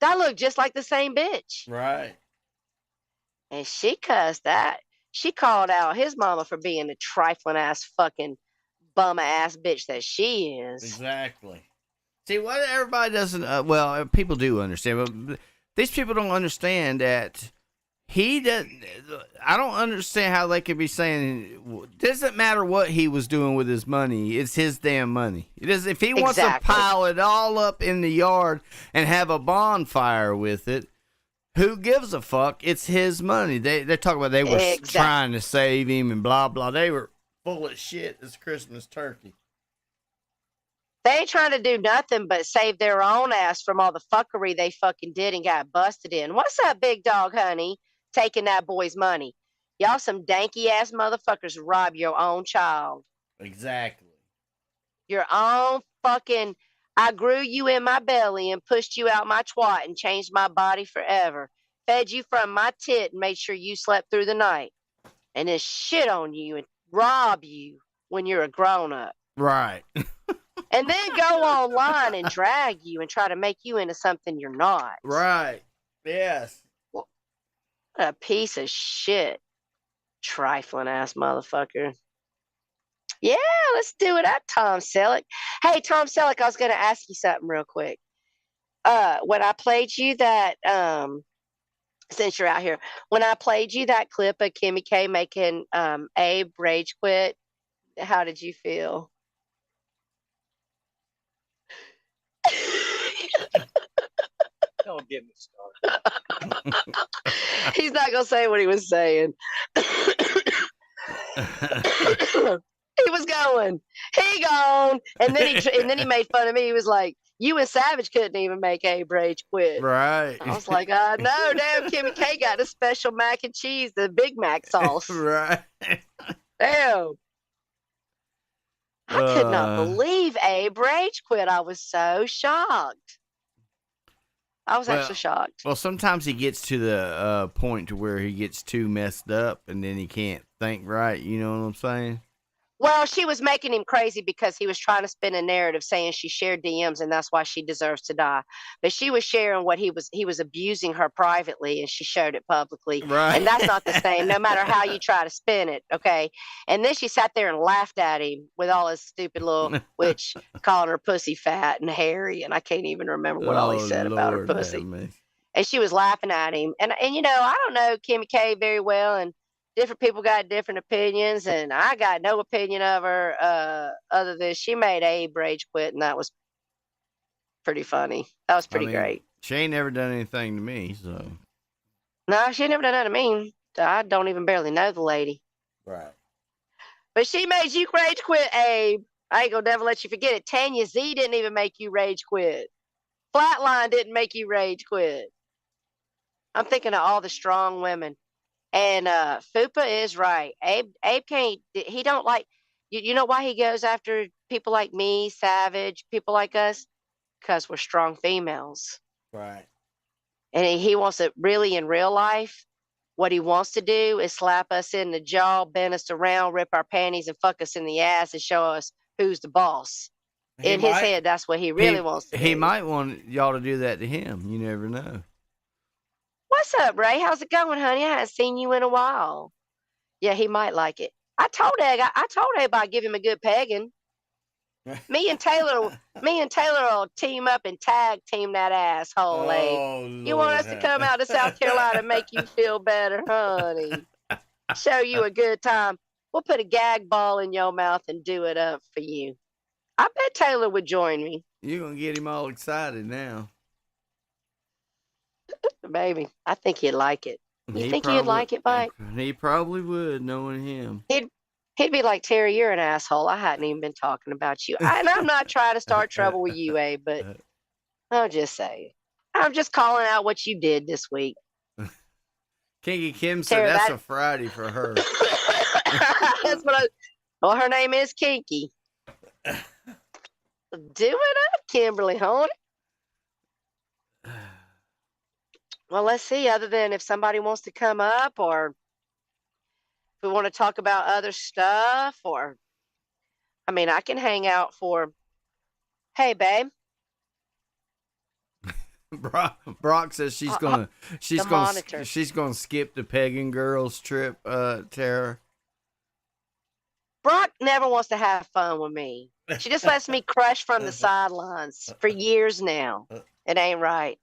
They look just like the same bitch. Right. And she cussed that. She called out his mama for being the trifling ass fucking bum ass bitch that she is. Exactly. See, what everybody doesn't, well, people do understand, but these people don't understand that he doesn't, I don't understand how they could be saying, it doesn't matter what he was doing with his money, it's his damn money. It is, if he wants to pile it all up in the yard and have a bonfire with it, who gives a fuck? It's his money. They talk about they were trying to save him and blah, blah. They were full of shit this Christmas turkey. They ain't trying to do nothing but save their own ass from all the fuckery they fucking did and got busted in. What's up, big dog, honey? Taking that boy's money. Y'all some danky ass motherfuckers rob your own child. Exactly. Your own fucking... I grew you in my belly and pushed you out my twat and changed my body forever. Fed you from my tit and made sure you slept through the night. And then shit on you and rob you when you're a grown-up. Right. And then go online and drag you and try to make you into something you're not. Right. Yes. What a piece of shit. Trifling ass motherfucker. Yeah, let's do it up, Tom Selleck. Hey, Tom Selleck, I was going to ask you something real quick. When I played you that, since you're out here, when I played you that clip of Kimmy K making Abe rage quit, how did you feel? Don't get me started. He's not going to say what he was saying. He was going. He gone. And then he made fun of me. He was like, you and Savage couldn't even make Abe rage quit. Right. I was like, no, damn, Kimmy K got a special mac and cheese, the Big Mac sauce. Right. Damn. I could not believe Abe rage quit. I was so shocked. I was actually shocked. Well, sometimes he gets to the point to where he gets too messed up and then he can't think right. You know what I'm saying? Well, she was making him crazy because he was trying to spin a narrative saying she shared DMs and that's why she deserves to die. But she was sharing what he was abusing her privately and she showed it publicly. Right. And that's not the same, no matter how you try to spin it. Okay. And then she sat there and laughed at him with all his stupid little witch calling her pussy fat and hairy. And I can't even remember what all he said about her pussy. And she was laughing at him. And you know, I don't know Kimmy K very well. And different people got different opinions, and I got no opinion of her other than she made Abe rage quit, and that was pretty funny. That was pretty great. She ain't never done anything to me, so. No, she ain't never done that to me. I don't even barely know the lady. Right. But she made you rage quit, Abe. I ain't gonna never let you forget it. Tanya Z didn't even make you rage quit. Flatline didn't make you rage quit. I'm thinking of all the strong women. And Fupa is right. Abe can't, he don't like, you know why he goes after people like me, Savage, people like us? Because we're strong females. Right. And he wants it really in real life. What he wants to do is slap us in the jaw, bend us around, rip our panties, and fuck us in the ass and show us who's the boss. in his head, that's what he really wants to do. He might want y'all to do that to him. You never know. What's up, Ray? How's it going, honey? I haven't seen you in a while. Yeah, he might like it. I told Egg I'd give him a good pegging. Me and Taylor will team up and tag team that asshole, Abe. You want us to come out to South Carolina and make you feel better, honey? Show you a good time. We'll put a gag ball in your mouth and do it up for you. I bet Taylor would join me. You're going to get him all excited now. Baby, I think he'd like it. You think he'd like it, Mike? He probably would, knowing him. He'd be like, Terry, you're an asshole. I hadn't even been talking about you. And I'm not trying to start trouble with you, Abe, but I'll just say, I'm just calling out what you did this week. Kinky Kim said that's a Friday for her. That's well, her name is Kinky. Do it up, Kimberly, honey. Well, let's see, other than if somebody wants to come up or if we want to talk about other stuff, or I mean, I can hang out for, hey, babe. Brock says she's gonna skip the Pagan Girls trip, Tara. Brock never wants to have fun with me. She just lets me crush from the sidelines for years now. It ain't right.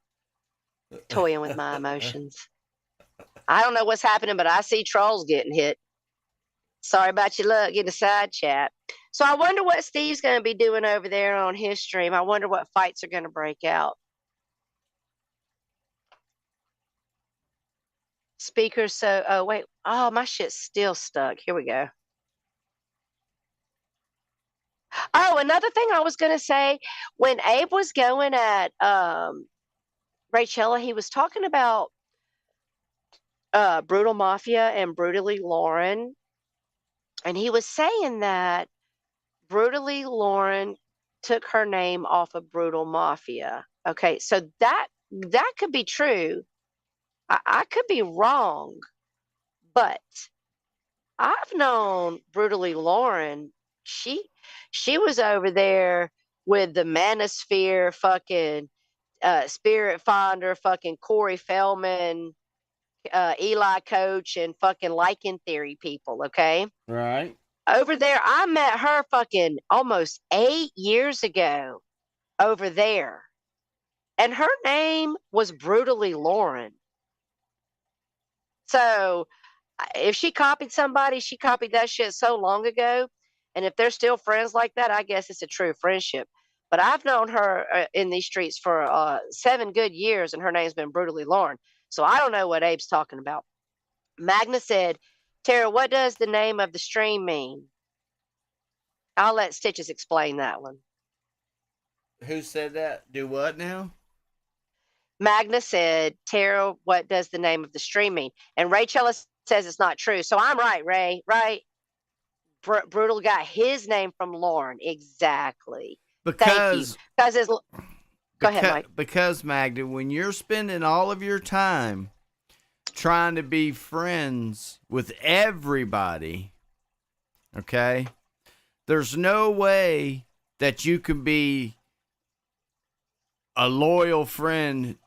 Toying with my emotions. I don't know what's happening, but I see trolls getting hit. Sorry about your luck, getting a side chat. So I wonder what Steve's going to be doing over there on his stream. I wonder what fights are going to break out. Speakers, oh, wait. Oh, my shit's still stuck. Here we go. Oh, another thing I was going to say, when Abe was going at Rachella, he was talking about Brutal Mafia and Brutally Lauren. And he was saying that Brutally Lauren took her name off of Brutal Mafia. Okay, so that could be true. I could be wrong, but I've known Brutally Lauren. She was over there with the Manosphere fucking Spirit Finder, fucking Corey Feldman, Eli Coach, and fucking Lycan Theory people, okay? Right. Over there, I met her fucking almost 8 years ago over there. And her name was Brutally Lauren. So if she copied somebody, she copied that shit so long ago. And if they're still friends like that, I guess it's a true friendship. But I've known her in these streets for 7 good years, and her name's been Brutally Lauren. So I don't know what Abe's talking about. Magna said, Tara, what does the name of the stream mean? I'll let Stitches explain that one. Who said that? Do what now? Magna said, Tara, what does the name of the stream mean? And Rachella says it's not true. So I'm right, Ray, right? Brutal got his name from Lauren. Exactly. Because go ahead, Mike. Because, Magda, when you're spending all of your time trying to be friends with everybody, okay, there's no way that you can be a loyal friend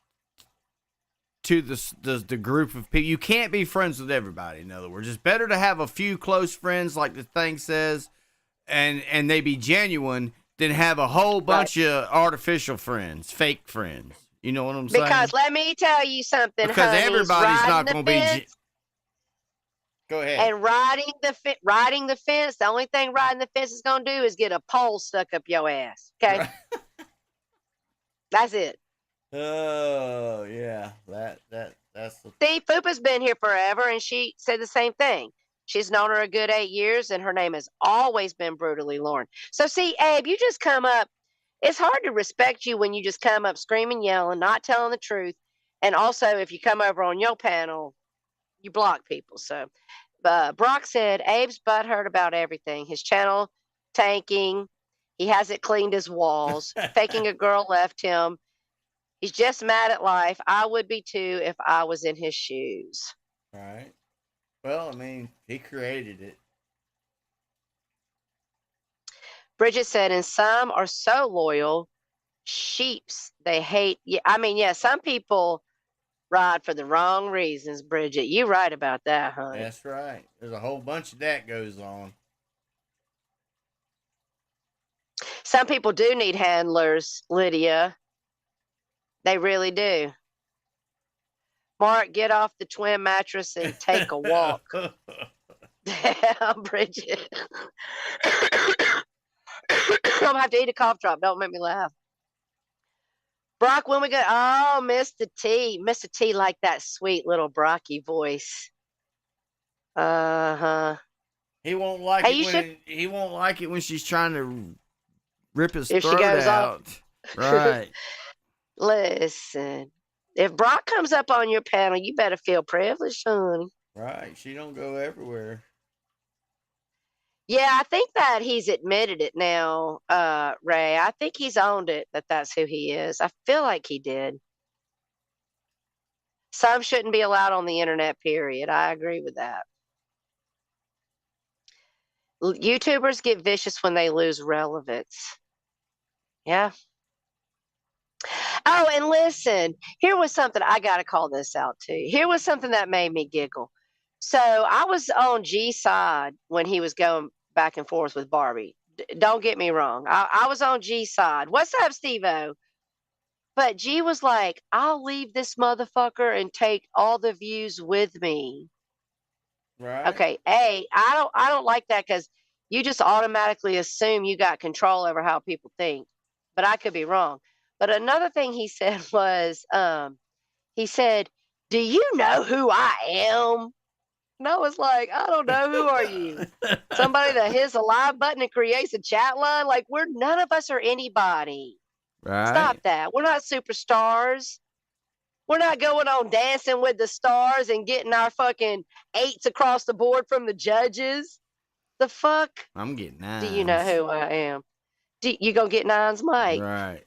to the group of people. You can't be friends with everybody, in other words. It's better to have a few close friends, like the thing says, and they be genuine, than have a whole bunch of artificial friends, fake friends. You know what I'm saying? Because let me tell you something, because honeys, everybody's not going to be... Go ahead. And riding the fence, the only thing riding the fence is going to do is get a pole stuck up your ass. Okay? That's it. Oh, yeah. That's the... See, Fupa's been here forever, and she said the same thing. She's known her a good 8 years, and her name has always been Brutally Lauren. So, see, Abe, you just come up. It's hard to respect you when you just come up screaming, yelling, not telling the truth. And also, if you come over on your panel, you block people. So, Brock said, Abe's butthurt about everything. His channel tanking. He hasn't cleaned his walls. Faking a girl left him. He's just mad at life. I would be too if I was in his shoes. All right. Well, I mean, he created it. Bridget said, and some are so loyal, sheeps they hate. Yeah, I mean, yeah, some people ride for the wrong reasons, Bridget. You right about that, honey. That's right. There's a whole bunch of that goes on. Some people do need handlers, Lydia. They really do. Mark, get off the twin mattress and take a walk. Damn, Bridget. I'm gonna have to eat a cough drop. Don't make me laugh. Brock, when we go, oh, Mr. T. Mr. T like that sweet little Brocky voice. Uh-huh. He won't like he won't like it when she's trying to rip his throat out. Off. Right. Listen. If Brock comes up on your panel, you better feel privileged, honey. Right. She don't go everywhere. Yeah, I think that he's admitted it now, Ray. I think he's owned it, that that's who he is. I feel like he did. Some shouldn't be allowed on the internet, period. I agree with that. YouTubers get vicious when they lose relevance. Yeah. Oh, and listen, here was something I got to call this out too. Here was something that made me giggle. So I was on G's side when he was going back and forth with Barbie. Don't get me wrong. I was on G's side. What's up, Steve-O? But G was like, I'll leave this motherfucker and take all the views with me. Right. Okay. I don't like that because you just automatically assume you got control over how people think. But I could be wrong. But another thing he said was, he said, do you know who I am? And I was like, I don't know. Who are you? Somebody that hits a live button and creates a chat line? Like, none of us are anybody. Right. Stop that. We're not superstars. We're not going on Dancing with the Stars and getting our fucking 8s across the board from the judges. The fuck? I'm getting 9s. Do you know who I am? You gonna get 9s, Mike? Right.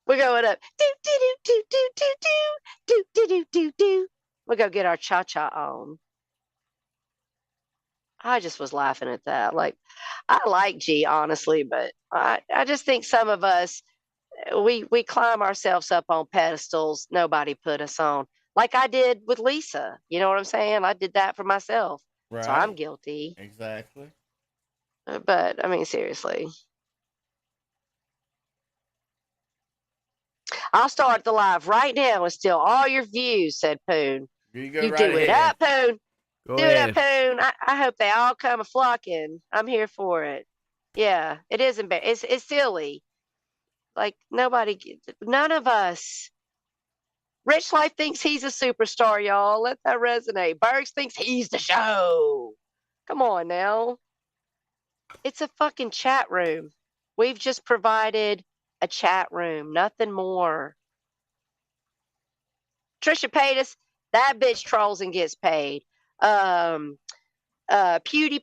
We're going up. Do do do do do do do do do do do. We're gonna get our cha-cha on. I just was laughing at that. Like, I like G, honestly, but I just think some of us, we climb ourselves up on pedestals nobody put us on. Like I did with Lisa. You know what I'm saying? I did that for myself. Right. So I'm guilty. Exactly. But, I mean, seriously. I'll start the live right now and steal all your views, said Poon. You do it up, Poon. Do it up, Poon. I hope they all come a flocking. I'm here for it. Yeah, it is embarrassing. It's silly. Like, none of us. Rich Life thinks he's a superstar, y'all. Let that resonate. Bergs thinks he's the show. Come on now. It's a fucking chat room. We've just provided a chat room, nothing more. Trisha Paytas, that bitch trolls and gets paid. PewDiePie,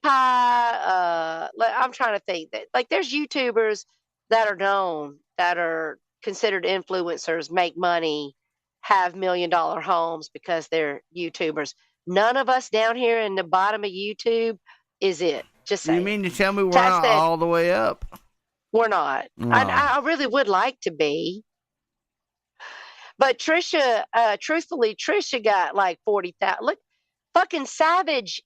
I'm trying to think. Like, there's YouTubers that are known, that are considered influencers, make money, have $1 million homes because they're YouTubers. None of us down here in the bottom of YouTube is it. Just saying. You mean to tell me we're not all the way up? We're not. Oh. I really would like to be. But Trisha, truthfully, Trisha got like 40,000. Look, fucking Savage.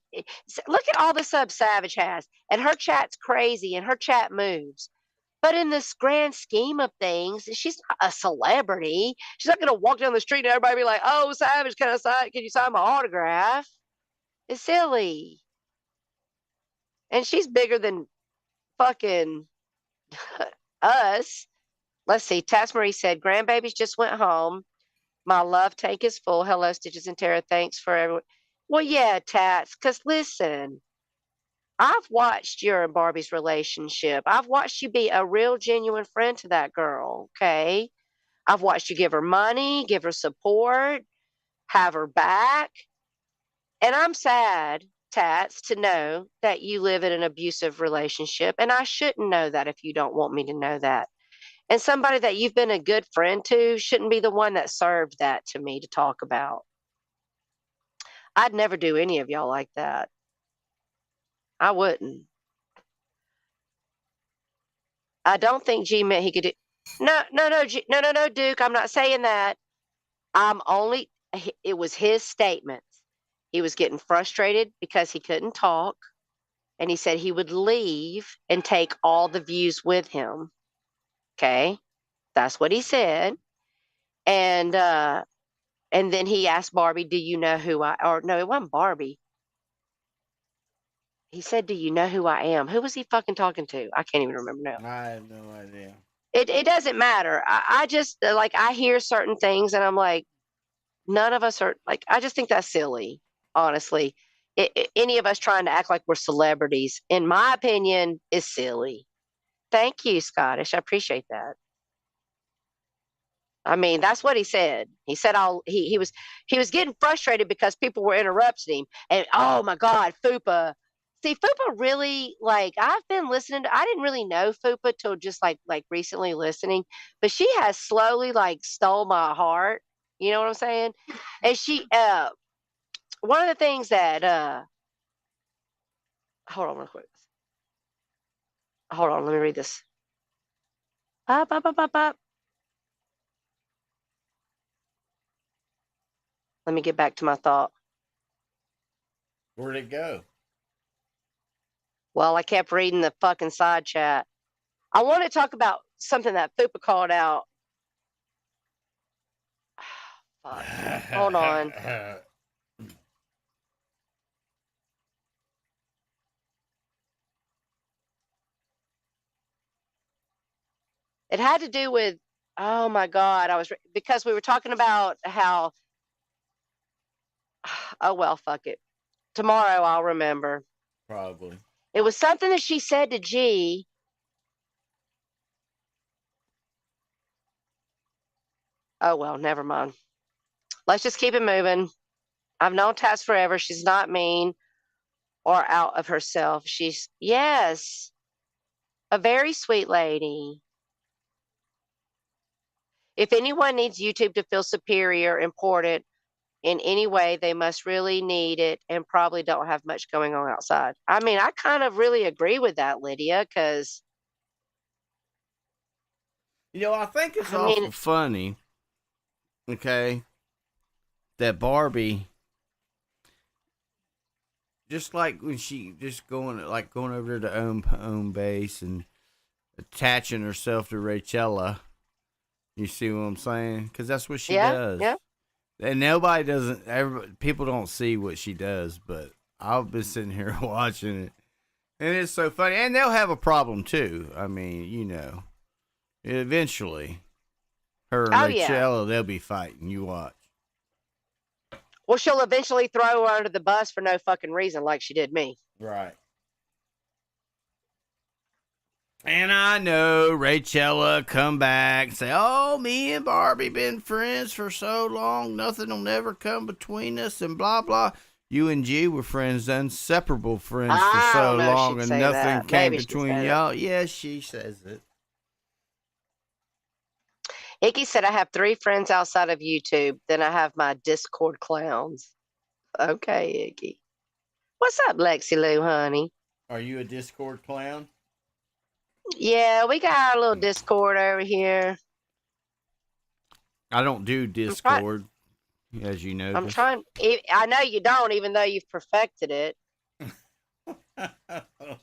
Look at all the subs Savage has. And her chat's crazy and her chat moves. But in this grand scheme of things, she's not a celebrity. She's not going to walk down the street and everybody be like, oh, Savage, can you sign my autograph? It's silly. And she's bigger than fucking us. Let's see. Tass Marie said, grandbabies just went home. My love tank is full. Hello, Stitches and Tara. Thanks for everyone. Well, yeah, Tats, because listen, I've watched your and Barbie's relationship. I've watched you be a real, genuine friend to that girl, okay? I've watched you give her money, give her support, have her back. And I'm sad, Tats, to know that you live in an abusive relationship. And I shouldn't know that if you don't want me to know that. And somebody that you've been a good friend to shouldn't be the one that served that to me to talk about. I'd never do any of y'all like that. I wouldn't. I don't think G meant he could do. No, Duke. I'm not saying that. I'm only. It was his statements. He was getting frustrated because he couldn't talk, and he said he would leave and take all the views with him. Okay, that's what he said. And then he asked Barbie, "Do you know who I?" Or no, it wasn't Barbie. He said, "Do you know who I am?" Who was he fucking talking to? I can't even remember now. I have no idea. It doesn't matter. I just like I hear certain things and I'm like, none of us are like. I just think that's silly, honestly. Any of us trying to act like we're celebrities, in my opinion, is silly. Thank you, Scottish. I appreciate that. I mean, that's what he said. He said he was getting frustrated because people were interrupting him. And oh my God, Fupa. See, Fupa really like I've been listening to I didn't really know Fupa till just like recently listening, but she has slowly like stole my heart. You know what I'm saying? And she one of the things that hold on real quick. Hold on, let me read this. Up, up, up, up, up. Let me get back to my thought. Where'd it go? Well, I kept reading the fucking side chat. I want to talk about something that Fupa called out. Fuck. Hold on. It had to do with, oh my God, because we were talking about how, oh well, fuck it. Tomorrow I'll remember. Probably. It was something that she said to G. Oh well, never mind. Let's just keep it moving. I've known Taz forever. She's not mean or out of herself. She's, yes, a very sweet lady. If anyone needs YouTube to feel superior, important in any way, they must really need it and probably don't have much going on outside. I mean, I kind of really agree with that, Lydia, because I think it's I awful mean, funny, okay, that Barbie, just like when she just going over to own base and attaching herself to Rachella. You see what I'm saying? Because that's what she does. Yeah. And people don't see what she does, but I've been sitting here watching it, and it's so funny. And they'll have a problem too. I mean, eventually, her and Rachella, they'll be fighting. You watch. Well, she'll eventually throw her under the bus for no fucking reason, like she did me. Right. And I know Rachella come back and say, "Oh, me and Barbie been friends for so long, nothing will never come between us," and blah blah. You and G were friends, inseparable friends for so long, and nothing came between y'all. Yes, she says it. Icky said, "I have 3 friends outside of YouTube. Then I have my Discord clowns." Okay, Icky. What's up, Lexi Lou, honey? Are you a Discord clown? Yeah, we got our little Discord over here. I don't do Discord, as you know. I'm trying. I know you don't, even though you've perfected it.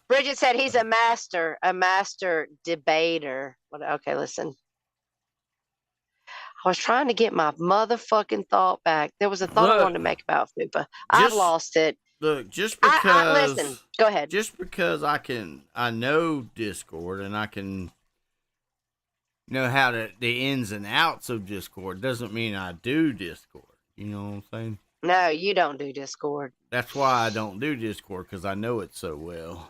Bridget said he's a master debater. Okay, listen. I was trying to get my motherfucking thought back. There was a thought I wanted to make about Fupa. I've lost it. Look, just because listen, go ahead. Just because I know Discord and I can know how the ins and outs of Discord doesn't mean I do Discord. You know what I'm saying? No, you don't do Discord. That's why I don't do Discord, because I know it so well.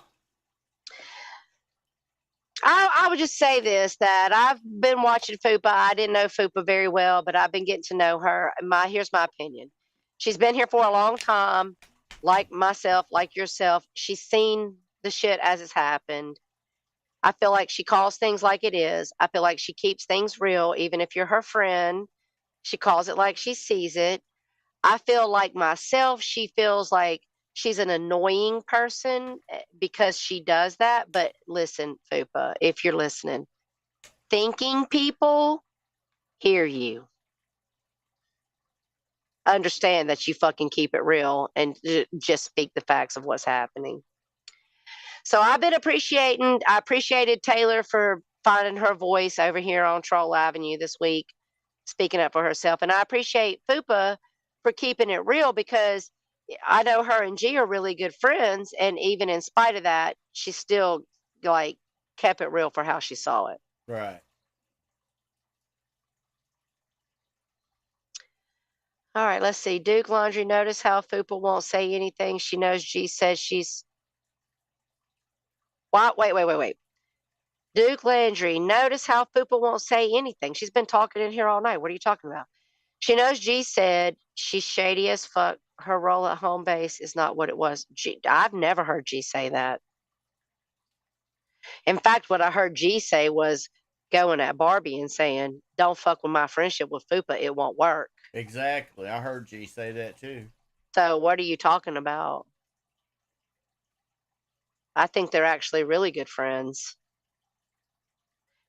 I would just say this, that I've been watching Fupa. I didn't know Fupa very well, but I've been getting to know her. Here's my opinion. She's been here for a long time. Like myself, like yourself, she's seen the shit as it's happened. I feel like she calls things like it is. I feel like she keeps things real, even if you're her friend. She calls it like she sees it. I feel like myself, she feels like she's an annoying person because she does that. But listen, Fupa, if you're listening, thinking people hear you. Understand that you fucking keep it real and just speak the facts of what's happening. So I appreciated Taylor for finding her voice over here on Troll Avenue this week, speaking up for herself. And I appreciate Fupa for keeping it real because I know her and G are really good friends. And even in spite of that, she still like kept it real for how she saw it. Right. All right, let's see. Duke Laundry, notice how Fupa won't say anything. She knows G says she's. What? Wait. Duke Landry, notice how Fupa won't say anything. She's been talking in here all night. What are you talking about? She knows G said she's shady as fuck. Her role at home base is not what it was. I've never heard G say that. In fact, what I heard G say was going at Barbie and saying, don't fuck with my friendship with Fupa. It won't work. Exactly. I heard G say that too. So what are you talking about? I think they're actually really good friends.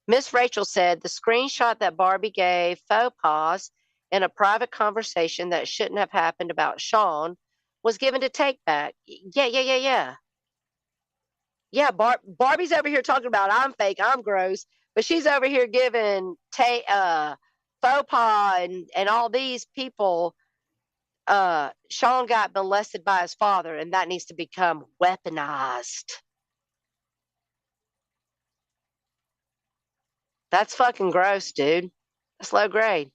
Miss Rachel said the screenshot that Barbie gave faux pas in a private conversation that shouldn't have happened about Sean was given to take back. Yeah. Yeah, Barbie's over here talking about I'm fake, I'm gross, but she's over here giving faux pas and all these people. Sean got molested by his father, and that needs to become weaponized. That's fucking gross, dude. That's low grade.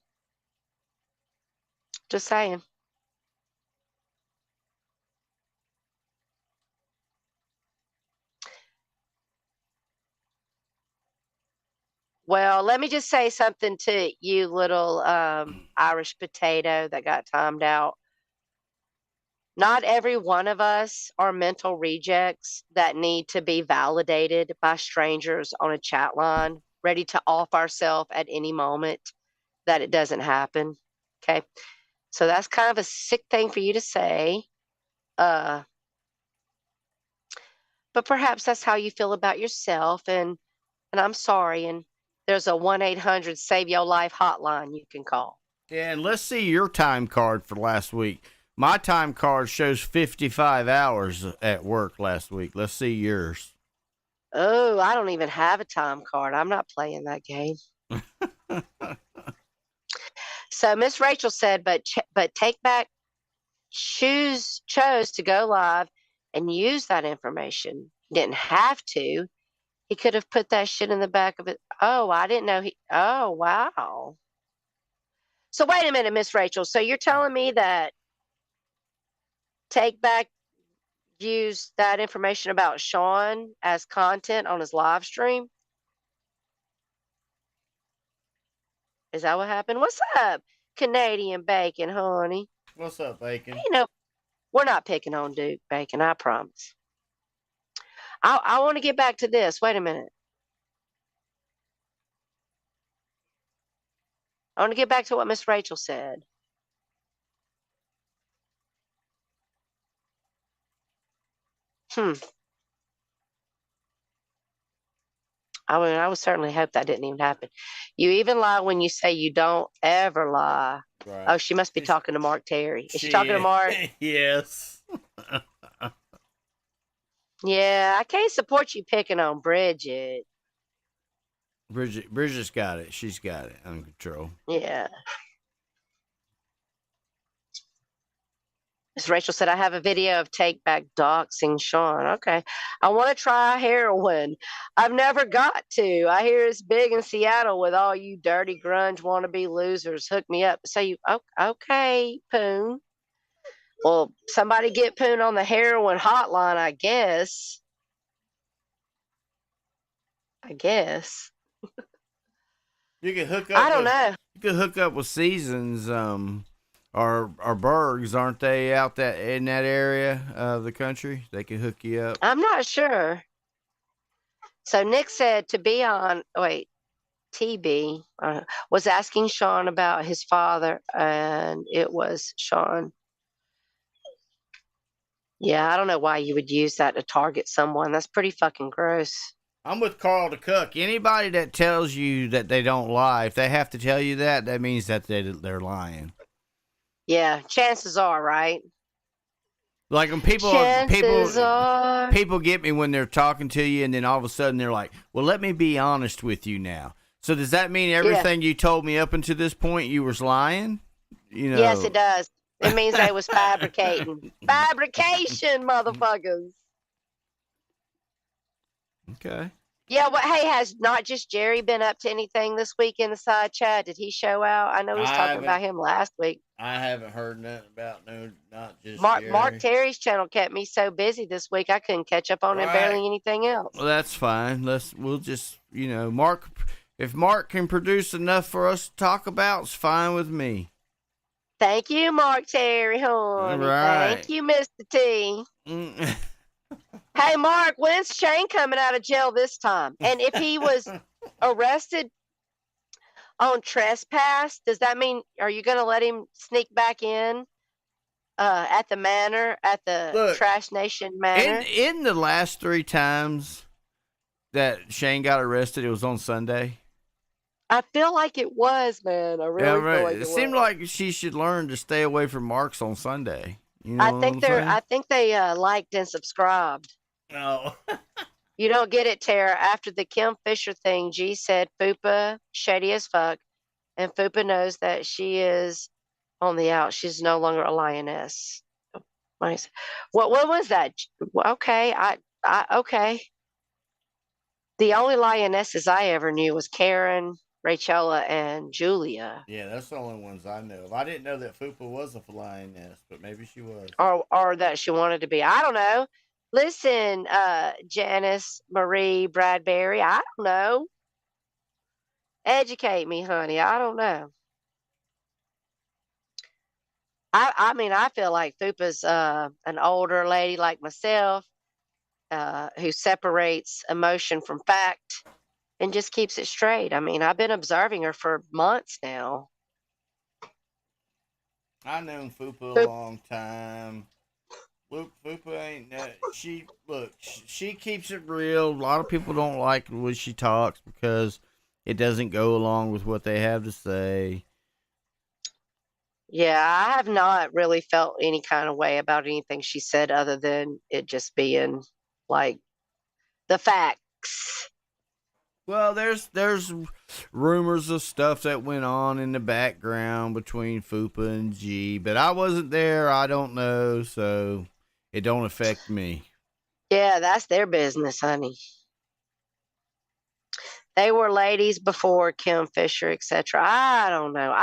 Just saying. Well, let me just say something to you, little Irish potato that got timed out. Not every one of us are mental rejects that need to be validated by strangers on a chat line, ready to off ourselves at any moment that it doesn't happen. Okay. So that's kind of a sick thing for you to say. But perhaps that's how you feel about yourself. And I'm sorry. And there's a 1-800 Save Your Life hotline you can call. Yeah, and let's see your time card for last week. My time card shows 55 hours at work last week. Let's see yours. Oh, I don't even have a time card. I'm not playing that game. So Miss Rachel said, but Take Back chose to go live and use that information. He didn't have to. He could have put that shit in the back of it. Oh, I didn't know oh, wow. So wait a minute, Miss Rachel. So you're telling me that Take Back used that information about Sean as content on his live stream? Is that what happened? What's up, Canadian Bacon, honey? What's up, Bacon? We're not picking on Duke Bacon, I promise. I want to get back to this. Wait a minute. I want to get back to what Miss Rachel said. I would certainly hope that didn't even happen. You even lie when you say you don't ever lie. Right. Oh, she must be talking to Mark Terry. Is she talking to Mark? Yes. Yeah, I can't support you picking on Bridget. Bridget's got it. She's got it under control. Yeah. As Rachel said, I have a video of Take Back doxing Sean. Okay. I want to try heroin. I've never got to. I hear it's big in Seattle with all you dirty grunge wannabe losers. Hook me up. So okay, Poon. Well, somebody get Poon on the heroin hotline, I guess. You can hook up. I don't know. You can hook up with Seasons. Or Bergs, aren't they out in that area of the country? They can hook you up. I'm not sure. So Nick said to be on. Wait, TB was asking Sean about his father, and it was Sean. Yeah, I don't know why you would use that to target someone. That's pretty fucking gross. I'm with Carl the Cook. Anybody that tells you that they don't lie, if they have to tell you that, that means that they're lying. Yeah, chances are, right? Like when people get me when they're talking to you, and then all of a sudden they're like, "Well, let me be honest with you now." So does that mean everything you told me up until this point you was lying? You know. Yes, it does. It means they was fabricating. Fabrication, motherfuckers. Okay. Yeah, well, hey, has not just Jerry been up to anything this week in the side chat? Did he show out? I know we was talking about him last week. I haven't heard nothing about not just Jerry. Mark Terry's channel kept me so busy this week I couldn't catch up on barely anything else. Well, that's fine. We'll just, Mark, if Mark can produce enough for us to talk about, it's fine with me. Thank you, Mark Terry, honey. Right. Thank you, Mr. T. Hey, Mark, when's Shane coming out of jail this time? And if he was arrested on trespass, does that mean, are you going to let him sneak back in at the manor, at the Trash Nation manor? In the last 3 times that Shane got arrested, it was on Sunday. I feel like it was, man. I really feel like it was. It seemed like she should learn to stay away from Marks on Sunday. You know I think they liked and subscribed. No. You don't get it, Tara. After the Kim Fisher thing, G said Fupa shady as fuck, and Fupa knows that she is on the out. She's no longer a lioness. What was that? Okay, okay. The only lionesses I ever knew was Karen, Rachella, and Julia. Yeah, that's the only ones I know of. I didn't know that Fupa was a lioness, but maybe she was. Or that she wanted to be. I don't know. Listen, Janice Marie Bradbury, I don't know. Educate me, honey. I don't know. I mean, I feel like Fupa's an older lady like myself who separates emotion from fact and just keeps it straight. I mean, I've been observing her for months now. I've known Fupa a long time. Fupa ain't she keeps it real. A lot of people don't like the way she talks because it doesn't go along with what they have to say. Yeah, I have not really felt any kind of way about anything she said other than it just being like the facts. Well, there's rumors of stuff that went on in the background between Fupa and G, but I wasn't there. I don't know, so it don't affect me. Yeah, that's their business, honey. They were ladies before Kim Fisher, etc. I don't know.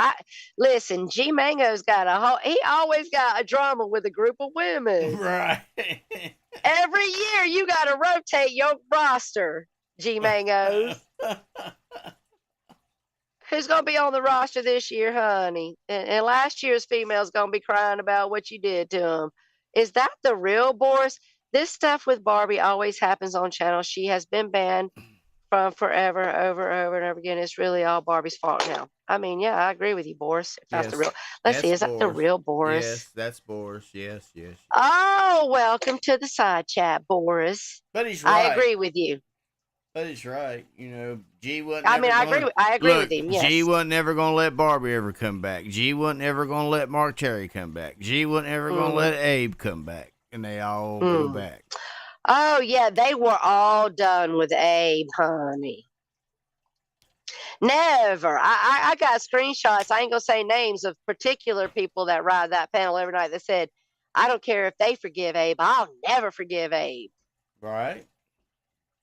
Listen, G Mango's got he always got a drama with a group of women. Right. Every year you got to rotate your roster, G Mango's. Who's going to be on the roster this year, honey? And last year's female's going to be crying about what you did to them. Is that the real Boris? This stuff with Barbie always happens on channel. She has been banned from forever, over and over again. It's really all Barbie's fault now. I mean, yeah, I agree with you, Boris. If that's the real. Let's see, is that the real Boris? Yes, that's Boris. Yes. Oh, welcome to the side chat, Boris. But he's right. I agree with you. But he's right. G wasn't. I agree with him. Yes. G wasn't ever going to let Barbie ever come back. G wasn't ever going to let Mark Terry come back. G wasn't ever going to let Abe come back, and they all go back. Oh yeah, they were all done with Abe, honey. Never. I got screenshots. I ain't gonna say names of particular people that ride that panel every night that said, "I don't care if they forgive Abe. I'll never forgive Abe." Right.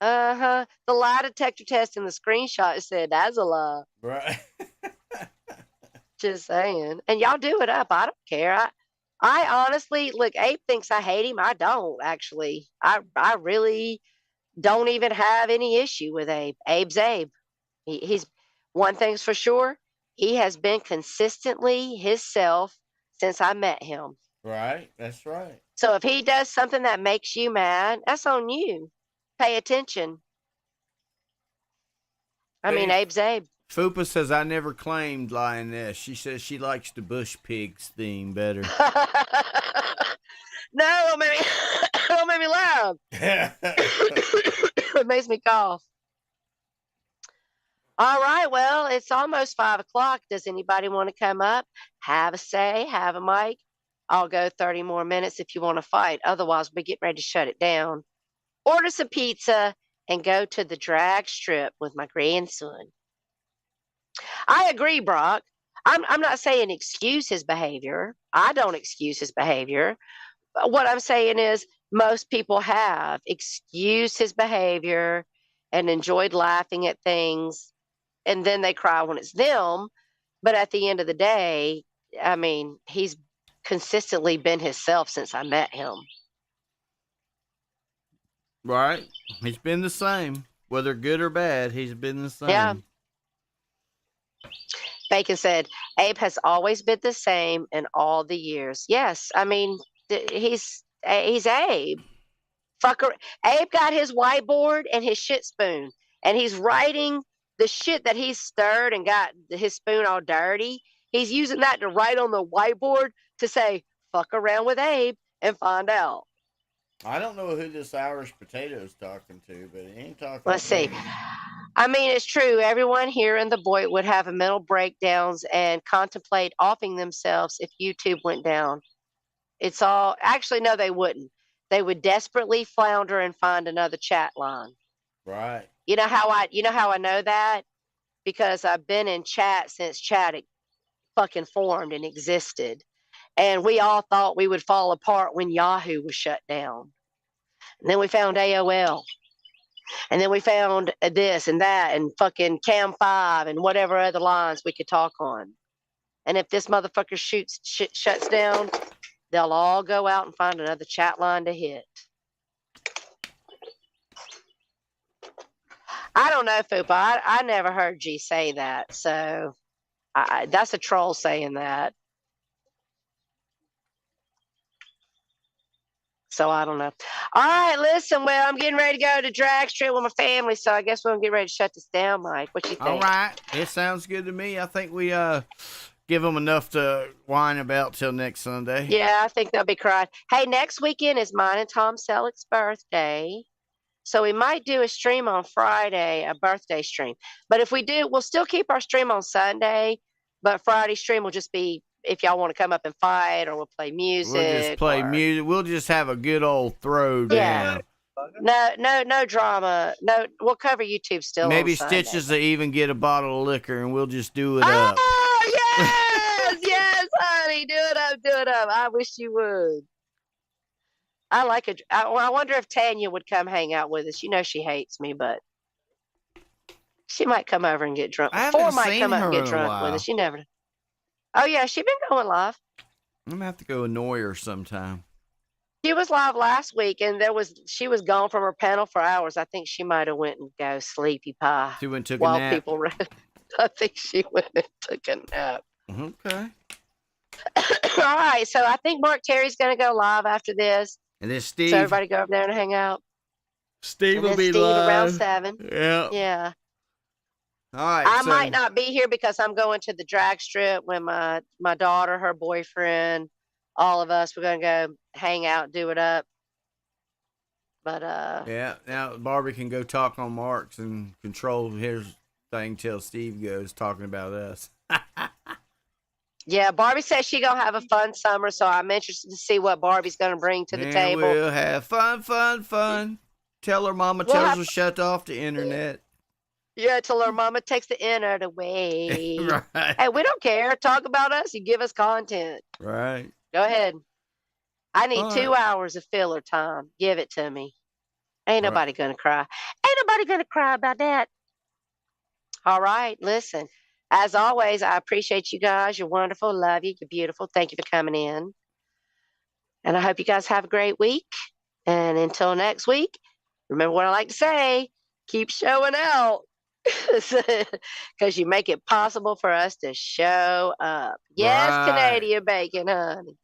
The lie detector test in the screenshot said that's a lie. Right. Just saying. And y'all do it up. I don't care. I honestly, look, Abe thinks I hate him. I don't, actually. I really don't even have any issue with Abe. Abe's Abe. He's one thing's for sure. He has been consistently himself since I met him. Right. That's right. So if he does something that makes you mad, that's on you. Pay attention. I mean, Abe's Abe. Fupa says, I never claimed lioness. She says she likes the Bush Pigs theme better. No, don't make me, don't make me laugh. It makes me cough. All right, well, it's almost 5 o'clock. Does anybody want to come up? Have a say, have a mic. I'll go 30 more minutes if you want to fight. Otherwise, we're getting ready to shut it down. Order some pizza and go to the drag strip with my grandson. I agree, Brock. I'm not saying excuse his behavior. I don't excuse his behavior. But what I'm saying is most people have excused his behavior and enjoyed laughing at things, and then they cry when it's them. But at the end of the day, I mean, he's consistently been himself since I met him. Right. He's been the same. Whether good or bad, he's been the same. Yeah. Bacon said, Abe has always been the same in all the years. Yes, I mean, he's Abe. Fucker. Abe got his whiteboard and his shit spoon, and he's writing the shit that he's stirred and got his spoon all dirty. He's using that to write on the whiteboard to say, fuck around with Abe and find out. I don't know who this Irish potato is talking to, but he ain't talking Let's to see. me. I mean, it's true. Everyone here in the Boyd would have a mental breakdowns and contemplate offing themselves if YouTube went down. It's all actually no, they wouldn't. They would desperately flounder and find another chat line. Right. You know how I know that? Because I've been in chat since chat fucking formed and existed. And we all thought we would fall apart when Yahoo was shut down. And then we found AOL. And then we found this and that and fucking Cam 5 and whatever other lines we could talk on. And if this motherfucker shuts down, they'll all go out and find another chat line to hit. I don't know, Fupa. I never heard G say that. So that's a troll saying that. So I don't know. All right, listen. Well, I'm getting ready to go to drag strip with my family, so I guess we're gonna get ready to shut this down, Mike. What you think? All right, it sounds good to me. I think we give them enough to whine about till next Sunday. Yeah, I think they'll be crying. Hey, next weekend is mine and Tom Selleck's birthday, so we might do a stream on Friday, a birthday stream. But if we do, we'll still keep our stream on Sunday, but Friday stream will just be if y'all want to come up and fight, or we'll play music. We'll just play music. We'll just have a good old throwdown. Yeah. No drama. No, we'll cover YouTube still. Maybe Stitches will even get a bottle of liquor, and we'll just do it up. up. Oh yes, yes, honey, do it up. I wish you would. I like it. I wonder if Tanya would come hang out with us. You know she hates me, but she might come over and get drunk. Four might come up and get drunk with us. You never know. Oh yeah, she's been going live. I'm gonna have to go annoy her sometime. She was live last week, and she was gone from her panel for hours. I think she might have went and go sleepy pie. She went and took while a nap. People read. I think she went and took a nap. Okay. All right, so I think Mark Terry's going to go live after this. And then Steve. So everybody go over there and hang out. Steve will be live around 7. Yeah. Yeah. All right. I might not be here because I'm going to the drag strip with my daughter, her boyfriend, all of us. We're going to go hang out, do it up. But yeah. Now Barbie can go talk on Mark's and control his thing till Steve goes talking about us. Yeah, Barbie says she's going to have a fun summer, so I'm interested to see what Barbie's going to bring to the table. We'll have fun. Tell her mama tells her shut off the internet. Yeah, till her mama takes the internet away. Right. Hey, we don't care. Talk about us. You give us content. Right. Go ahead. I need 2 hours of filler time. Give it to me. Ain't nobody going to cry. Ain't nobody going to cry about that. All right, listen. As always, I appreciate you guys. You're wonderful. Love you. You're beautiful. Thank you for coming in. And I hope you guys have a great week. And until next week, remember what I like to say, keep showing out. Because you make it possible for us to show up. Yes, right. Canadian bacon, honey.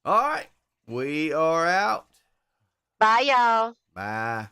All right. We are out. Bye, y'all. Bye.